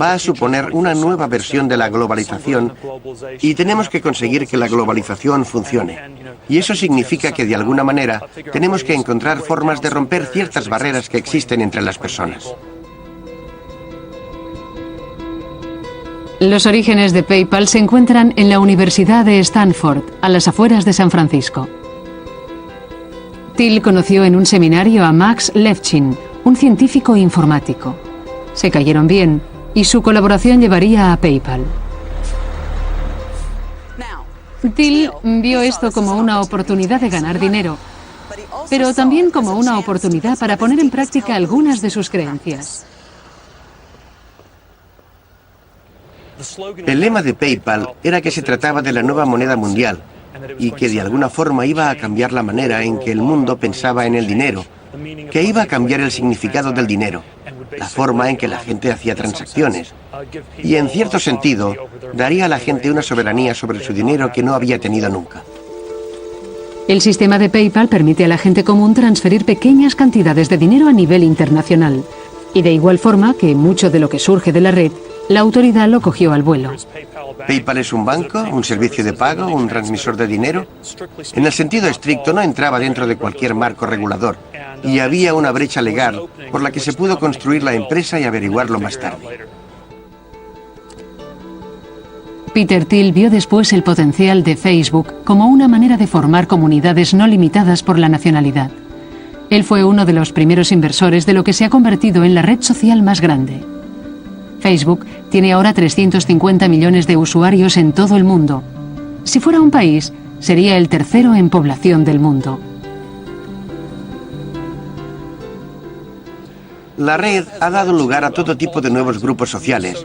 Speaker 7: va a suponer una nueva versión de la globalización y tenemos que conseguir que la globalización funcione. Y eso significa que de alguna manera tenemos que encontrar formas de romper ciertas barreras que existen entre las personas.
Speaker 1: Los orígenes de PayPal se encuentran en la Universidad de Stanford, a las afueras de San Francisco. Thiel conoció en un seminario a Max Levchin, un científico informático. Se cayeron bien y su colaboración llevaría a PayPal. Thiel vio esto como una oportunidad de ganar dinero, pero también como una oportunidad para poner en práctica algunas de sus creencias.
Speaker 7: El lema de PayPal era que se trataba de la nueva moneda mundial y que de alguna forma iba a cambiar la manera en que el mundo pensaba en el dinero, que iba a cambiar el significado del dinero, la forma en que la gente hacía transacciones y, en cierto sentido, daría a la gente una soberanía sobre su dinero que no había tenido nunca.
Speaker 1: El sistema de PayPal permite a la gente común transferir pequeñas cantidades de dinero a nivel internacional y de igual forma que mucho de lo que surge de la red, la autoridad lo cogió al vuelo.
Speaker 7: ¿PayPal es un banco, un servicio de pago, un transmisor de dinero? En el sentido estricto no entraba dentro de cualquier marco regulador y había una brecha legal por la que se pudo construir la empresa y averiguarlo más tarde.
Speaker 1: Peter Thiel vio después el potencial de Facebook como una manera de formar comunidades no limitadas por la nacionalidad. Él fue uno de los primeros inversores de lo que se ha convertido en la red social más grande. Facebook tiene ahora 350 millones de usuarios en todo el mundo. Si fuera un país, sería el tercero en población del mundo.
Speaker 7: La red ha dado lugar a todo tipo de nuevos grupos sociales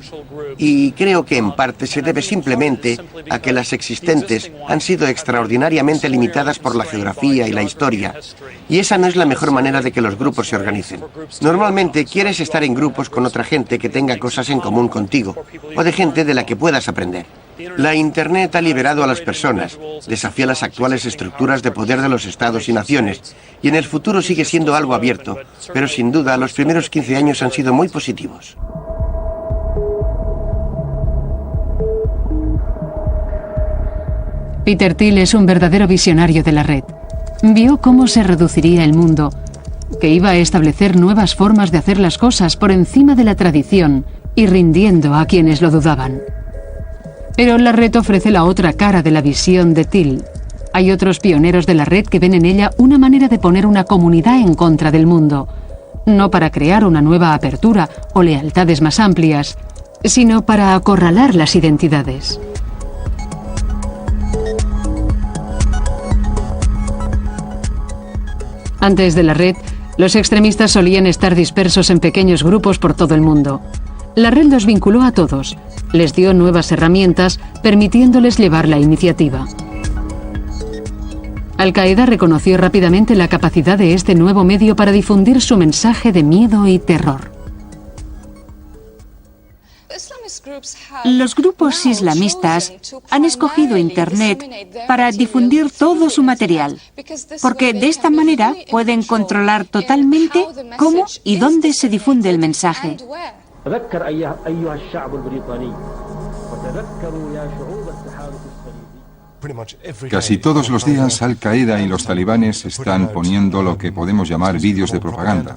Speaker 7: y creo que en parte se debe simplemente a que las existentes han sido extraordinariamente limitadas por la geografía y la historia, y esa no es la mejor manera de que los grupos se organicen. Normalmente quieres estar en grupos con otra gente que tenga cosas en común contigo o de gente de la que puedas aprender. La Internet ha liberado a las personas, desafía las actuales estructuras de poder de los estados y naciones, y en el futuro sigue siendo algo abierto, pero sin duda los primeros 15 años han sido muy positivos.
Speaker 1: Peter Thiel es un verdadero visionario de la red. Vio cómo se reduciría el mundo, que iba a establecer nuevas formas de hacer las cosas por encima de la tradición y rindiendo a quienes lo dudaban. Pero la red ofrece la otra cara de la visión de Thiel. Hay otros pioneros de la red que ven en ella una manera de poner una comunidad en contra del mundo, no para crear una nueva apertura o lealtades más amplias, sino para acorralar las identidades. Antes de la red, los extremistas solían estar dispersos en pequeños grupos por todo el mundo. La red los vinculó a todos, les dio nuevas herramientas, permitiéndoles llevar la iniciativa. Al-Qaeda reconoció rápidamente la capacidad de este nuevo medio para difundir su mensaje de miedo y terror.
Speaker 5: Los grupos islamistas han escogido Internet para difundir todo su material, porque de esta manera pueden controlar totalmente cómo y dónde se difunde el mensaje.
Speaker 4: Casi todos los días Al-Qaeda y los talibanes están poniendo lo que podemos llamar vídeos de propaganda.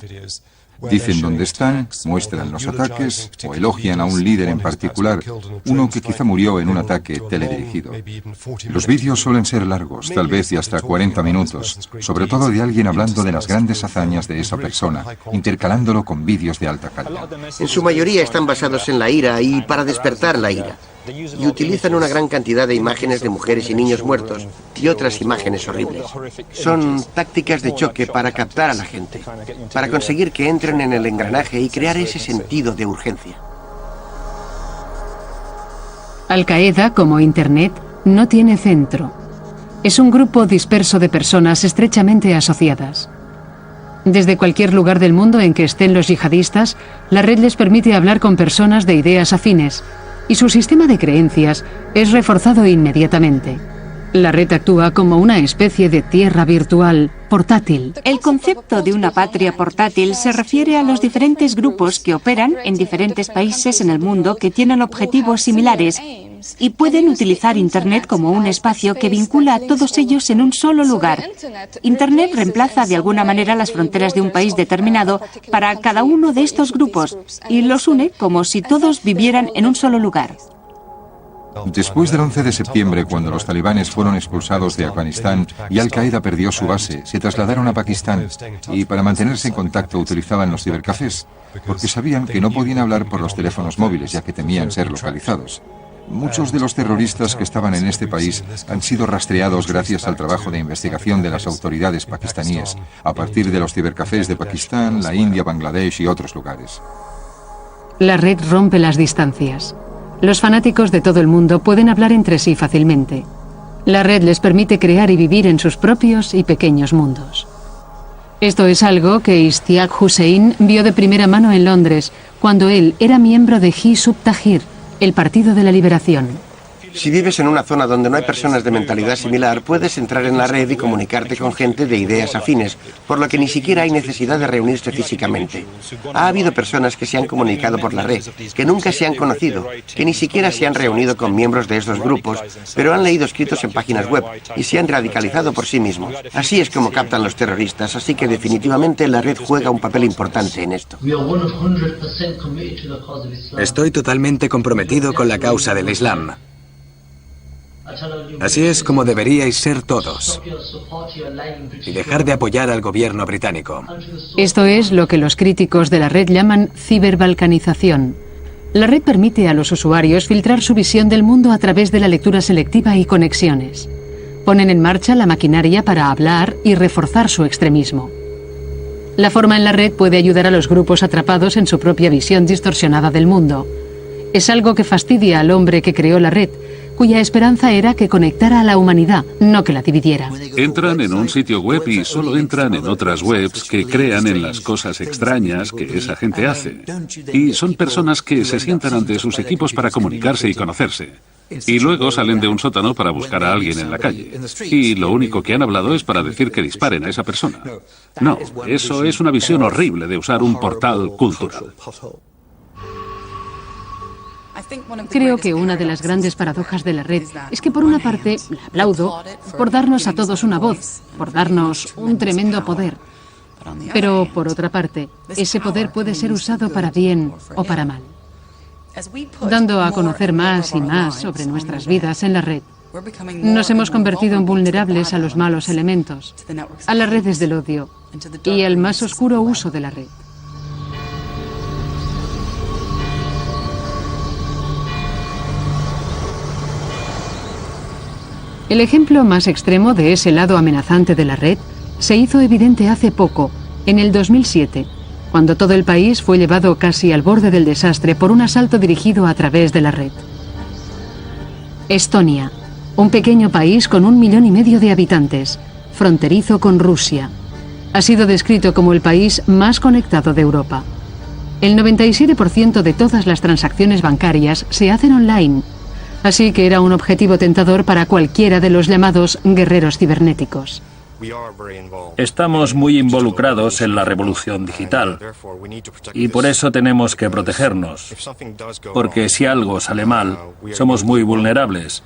Speaker 4: Dicen dónde están, muestran los ataques o elogian a un líder en particular, uno que quizá murió en un ataque teledirigido. Los vídeos suelen ser largos, tal vez de hasta 40 minutos, sobre todo de alguien hablando de las grandes hazañas de esa persona, intercalándolo con vídeos de alta calidad.
Speaker 7: En su mayoría están basados en la ira y para despertar la ira. Y utilizan una gran cantidad de imágenes de mujeres y niños muertos y otras imágenes horribles. Son tácticas de choque para captar a la gente, para conseguir que entren en el engranaje y crear ese sentido de urgencia.
Speaker 1: Al-Qaeda, como Internet, no tiene centro. Es un grupo disperso de personas estrechamente asociadas. Desde cualquier lugar del mundo en que estén los yihadistas, la red les permite hablar con personas de ideas afines, y su sistema de creencias es reforzado inmediatamente. La red actúa como una especie de tierra virtual, portátil.
Speaker 5: El concepto de una patria portátil se refiere a los diferentes grupos que operan en diferentes países en el mundo que tienen objetivos similares y pueden utilizar Internet como un espacio que vincula a todos ellos en un solo lugar. Internet reemplaza de alguna manera las fronteras de un país determinado para cada uno de estos grupos y los une como si todos vivieran en un solo lugar.
Speaker 4: Después del 11 de septiembre, cuando los talibanes fueron expulsados de Afganistán y Al-Qaeda perdió su base, se trasladaron a Pakistán y para mantenerse en contacto utilizaban los cibercafés, porque sabían que no podían hablar por los teléfonos móviles, ya que temían ser localizados. Muchos de los terroristas que estaban en este país han sido rastreados gracias al trabajo de investigación de las autoridades pakistaníes, a partir de los cibercafés de Pakistán, la India, Bangladesh y otros lugares.
Speaker 1: La red rompe las distancias. Los fanáticos de todo el mundo pueden hablar entre sí fácilmente. La red les permite crear y vivir en sus propios y pequeños mundos. Esto es algo que Ishtiaq Hussein vio de primera mano en Londres, cuando él era miembro de Hizb ut-Tahrir, el Partido de la Liberación.
Speaker 7: Si vives en una zona donde no hay personas de mentalidad similar, puedes entrar en la red y comunicarte con gente de ideas afines, por lo que ni siquiera hay necesidad de reunirse físicamente. Ha habido personas que se han comunicado por la red, que nunca se han conocido, que ni siquiera se han reunido con miembros de estos grupos, pero han leído escritos en páginas web y se han radicalizado por sí mismos. Así es como captan los terroristas, así que definitivamente la red juega un papel importante en esto.
Speaker 10: Estoy totalmente comprometido con la causa del Islam. Así es como deberíais ser todos. Y dejar de apoyar al gobierno británico.
Speaker 1: Esto es lo que los críticos de la red llaman ciberbalcanización. La red permite a los usuarios filtrar su visión del mundo a través de la lectura selectiva y conexiones. Ponen en marcha la maquinaria para hablar y reforzar su extremismo. La forma en la red puede ayudar a los grupos atrapados en su propia visión distorsionada del mundo. Es algo que fastidia al hombre que creó la red, cuya esperanza era que conectara a la humanidad, no que la dividiera.
Speaker 3: Entran en un sitio web y solo entran en otras webs que crean en las cosas extrañas que esa gente hace. Y son personas que se sientan ante sus equipos para comunicarse y conocerse. Y luego salen de un sótano para buscar a alguien en la calle. Y lo único que han hablado es para decir que disparen a esa persona. No, eso es una visión horrible de usar un portal cultural.
Speaker 1: Creo que una de las grandes paradojas de la red es que por una parte la aplaudo por darnos a todos una voz, por darnos un tremendo poder. Pero por otra parte, ese poder puede ser usado para bien o para mal. Dando a conocer más y más sobre nuestras vidas en la red, nos hemos convertido en vulnerables a los malos elementos, a las redes del odio y al más oscuro uso de la red. El ejemplo más extremo de ese lado amenazante de la red se hizo evidente hace poco, en el 2007, cuando todo el país fue llevado casi al borde del desastre por un asalto dirigido a través de la red. Estonia, un pequeño país con 1,5 millones de habitantes, fronterizo con Rusia, ha sido descrito como el país más conectado de Europa. El 97% de todas las transacciones bancarias se hacen online, así que era un objetivo tentador para cualquiera de los llamados guerreros cibernéticos.
Speaker 11: Estamos muy involucrados en la revolución digital y por eso tenemos que protegernos, porque si algo sale mal, somos muy vulnerables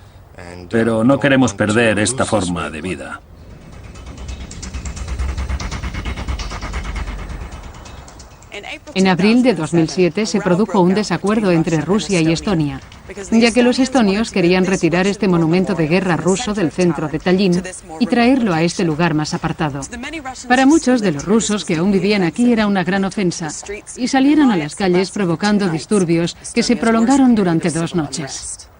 Speaker 11: pero no queremos perder esta forma de vida.
Speaker 1: En abril de 2007 se produjo un desacuerdo entre Rusia y Estonia, ya que los estonios querían retirar este monumento de guerra ruso del centro de Tallinn y traerlo a este lugar más apartado. Para muchos de los rusos que aún vivían aquí era una gran ofensa y salieron a las calles provocando disturbios que se prolongaron durante 2 noches.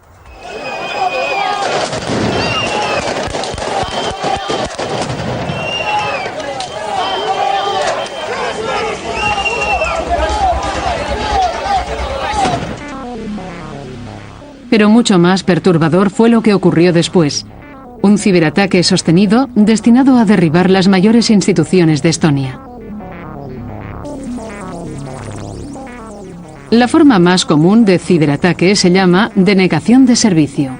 Speaker 1: Pero mucho más perturbador fue lo que ocurrió después. Un ciberataque sostenido destinado a derribar las mayores instituciones de Estonia. La forma más común de ciberataque se llama denegación de servicio.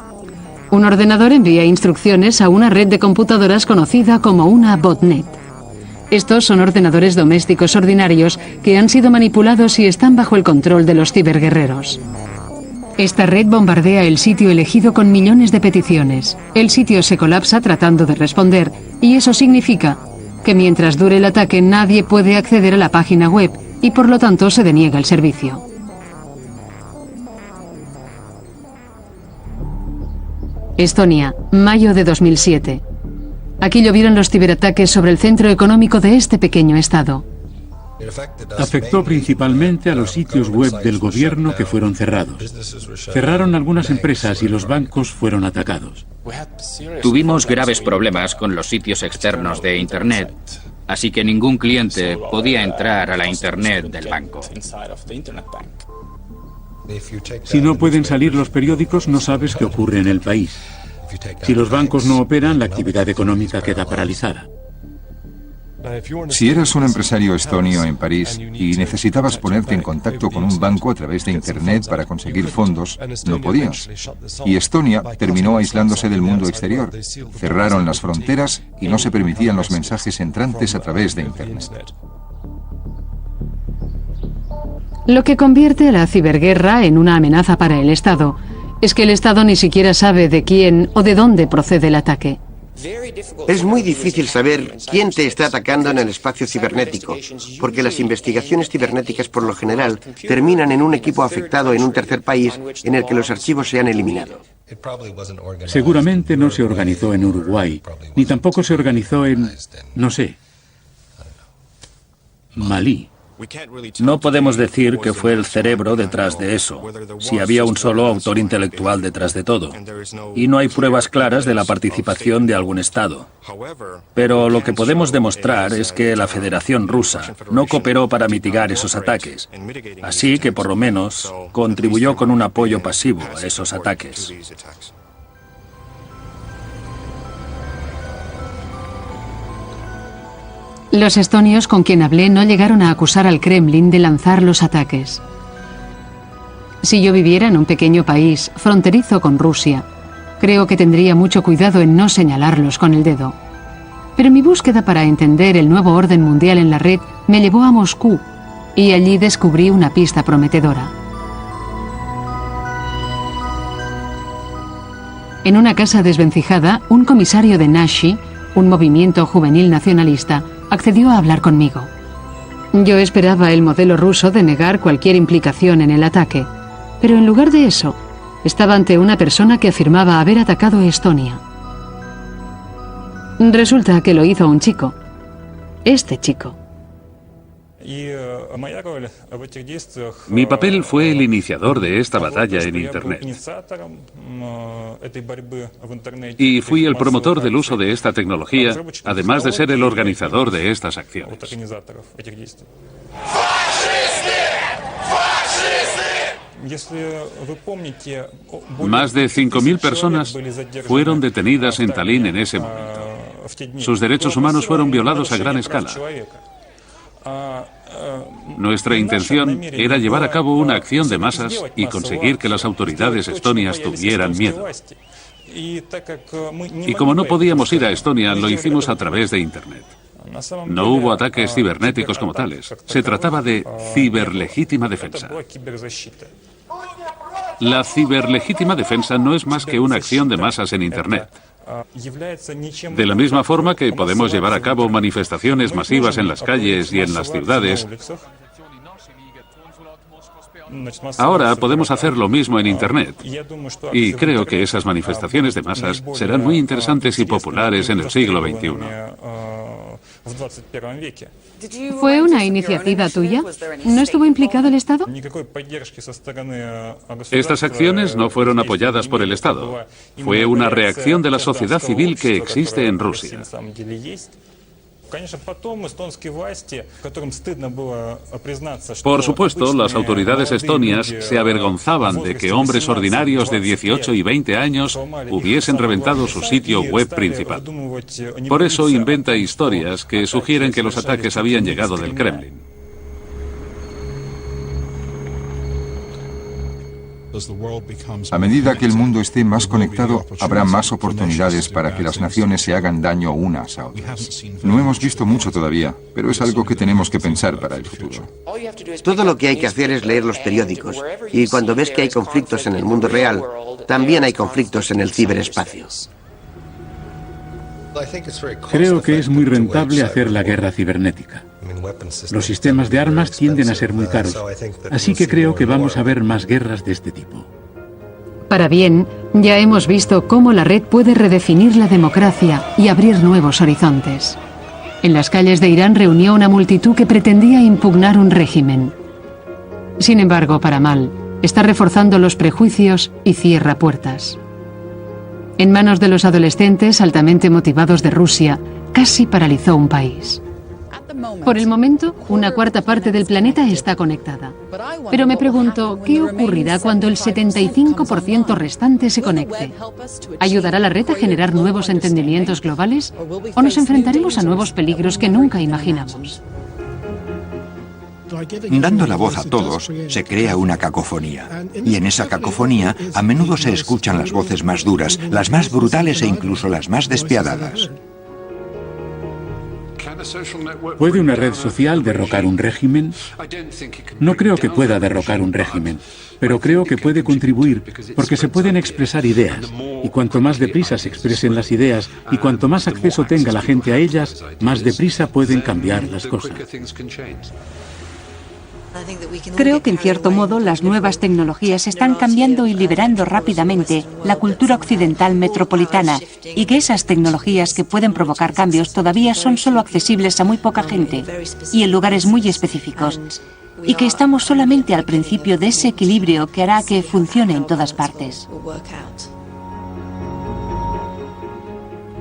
Speaker 1: Un ordenador envía instrucciones a una red de computadoras conocida como una botnet. Estos son ordenadores domésticos ordinarios que han sido manipulados y están bajo el control de los ciberguerreros. Esta red bombardea el sitio elegido con millones de peticiones. El sitio se colapsa tratando de responder, y eso significa que mientras dure el ataque nadie puede acceder a la página web y por lo tanto se deniega el servicio. Estonia, mayo de 2007. Aquí llovieron los ciberataques sobre el centro económico de este pequeño estado.
Speaker 2: Afectó principalmente a los sitios web del gobierno que fueron cerrados. Cerraron algunas empresas y los bancos fueron atacados.
Speaker 6: Tuvimos graves problemas con los sitios externos de Internet, así que ningún cliente podía entrar a la Internet del banco.
Speaker 2: Si no pueden salir los periódicos, no sabes qué ocurre en el país. Si los bancos no operan, la actividad económica queda paralizada.
Speaker 4: Si eras un empresario estonio en París y necesitabas ponerte en contacto con un banco a través de Internet para conseguir fondos, no podías. Y Estonia terminó aislándose del mundo exterior. Cerraron las fronteras y no se permitían los mensajes entrantes a través de Internet.
Speaker 1: Lo que convierte la ciberguerra en una amenaza para el Estado es que el Estado ni siquiera sabe de quién o de dónde procede el ataque.
Speaker 7: Es muy difícil saber quién te está atacando en el espacio cibernético, porque las investigaciones cibernéticas por lo general terminan en un equipo afectado en un tercer país en el que los archivos se han eliminado.
Speaker 2: Seguramente no se organizó en Uruguay, ni tampoco se organizó en, no sé, Malí.
Speaker 11: No podemos decir que fue el cerebro detrás de eso, si había un solo autor intelectual detrás de todo. Y no hay pruebas claras de la participación de algún Estado. Pero lo que podemos demostrar es que la Federación Rusa no cooperó para mitigar esos ataques. Así que, por lo menos, contribuyó con un apoyo pasivo a esos ataques.
Speaker 1: Los estonios con quien hablé no llegaron a acusar al Kremlin de lanzar los ataques. Si yo viviera en un pequeño país fronterizo con Rusia, creo que tendría mucho cuidado en no señalarlos con el dedo. Pero mi búsqueda para entender el nuevo orden mundial en la red me llevó a Moscú y allí descubrí una pista prometedora. En una casa desvencijada, un comisario de Nashi, un movimiento juvenil nacionalista, accedió a hablar conmigo. Yo esperaba el modelo ruso de negar cualquier implicación en el ataque, pero en lugar de eso, estaba ante una persona que afirmaba haber atacado a Estonia. Resulta que lo hizo un chico. Este chico.
Speaker 3: Mi papel fue el iniciador de esta batalla en Internet. Y fui el promotor del uso de esta tecnología, además de ser el organizador de estas acciones. Más de 5.000 personas fueron detenidas en Tallinn en ese momento. Sus derechos humanos fueron violados a gran escala. Nuestra intención era llevar a cabo una acción de masas y conseguir que las autoridades estonias tuvieran miedo. Y como no podíamos ir a Estonia, lo hicimos a través de Internet. No hubo ataques cibernéticos como tales. Se trataba de ciberlegítima defensa. La ciberlegítima defensa no es más que una acción de masas en Internet. De la misma forma que podemos llevar a cabo manifestaciones masivas en las calles y en las ciudades, ahora podemos hacer lo mismo en Internet. Y creo que esas manifestaciones de masas serán muy interesantes y populares en el siglo XXI.
Speaker 1: ¿Fue una iniciativa tuya? ¿No estuvo implicado el Estado?
Speaker 3: Estas acciones no fueron apoyadas por el Estado. Fue una reacción de la sociedad civil que existe en Rusia. Por supuesto, las autoridades estonias se avergonzaban de que hombres ordinarios de 18 y 20 años hubiesen reventado su sitio web principal. Por eso inventa historias que sugieren que los ataques habían llegado del Kremlin.
Speaker 4: A medida que el mundo esté más conectado, habrá más oportunidades para que las naciones se hagan daño unas a otras. No hemos visto mucho todavía, pero es algo que tenemos que pensar para el futuro.
Speaker 7: Todo lo que hay que hacer es leer los periódicos, y cuando ves que hay conflictos en el mundo real, también hay conflictos en el ciberespacio.
Speaker 2: Creo que es muy rentable hacer la guerra cibernética. Los sistemas de armas tienden a ser muy caros, así que creo que vamos a ver más guerras de este tipo.
Speaker 1: Para bien, ya hemos visto cómo la red puede redefinir la democracia y abrir nuevos horizontes. En las calles de Irán reunió una multitud que pretendía impugnar un régimen. Sin embargo, para mal, está reforzando los prejuicios y cierra puertas. En manos de los adolescentes altamente motivados de Rusia, casi paralizó un país. Por el momento, una cuarta parte del planeta está conectada. Pero me pregunto, ¿qué ocurrirá cuando el 75% restante se conecte? ¿Ayudará la red a generar nuevos entendimientos globales? ¿O nos enfrentaremos a nuevos peligros que nunca imaginamos?
Speaker 8: Dando la voz a todos, se crea una cacofonía. Y en esa cacofonía, a menudo se escuchan las voces más duras, las más brutales e incluso las más despiadadas.
Speaker 2: ¿Puede una red social derrocar un régimen? No creo que pueda derrocar un régimen, pero creo que puede contribuir, porque se pueden expresar ideas, y cuanto más deprisa se expresen las ideas y cuanto más acceso tenga la gente a ellas, más deprisa pueden cambiar las cosas.
Speaker 5: Creo que en cierto modo las nuevas tecnologías están cambiando y liberando rápidamente la cultura occidental metropolitana y que esas tecnologías que pueden provocar cambios todavía son solo accesibles a muy poca gente y en lugares muy específicos y que estamos solamente al principio de ese equilibrio que hará que funcione en todas partes.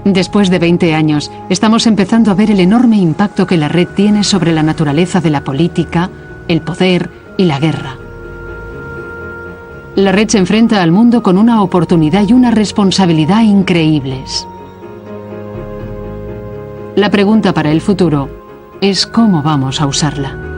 Speaker 1: Después de 20 años, estamos empezando a ver el enorme impacto que la red tiene sobre la naturaleza de la política, el poder y la guerra. La red se enfrenta al mundo con una oportunidad y una responsabilidad increíbles. La pregunta para el futuro es cómo vamos a usarla.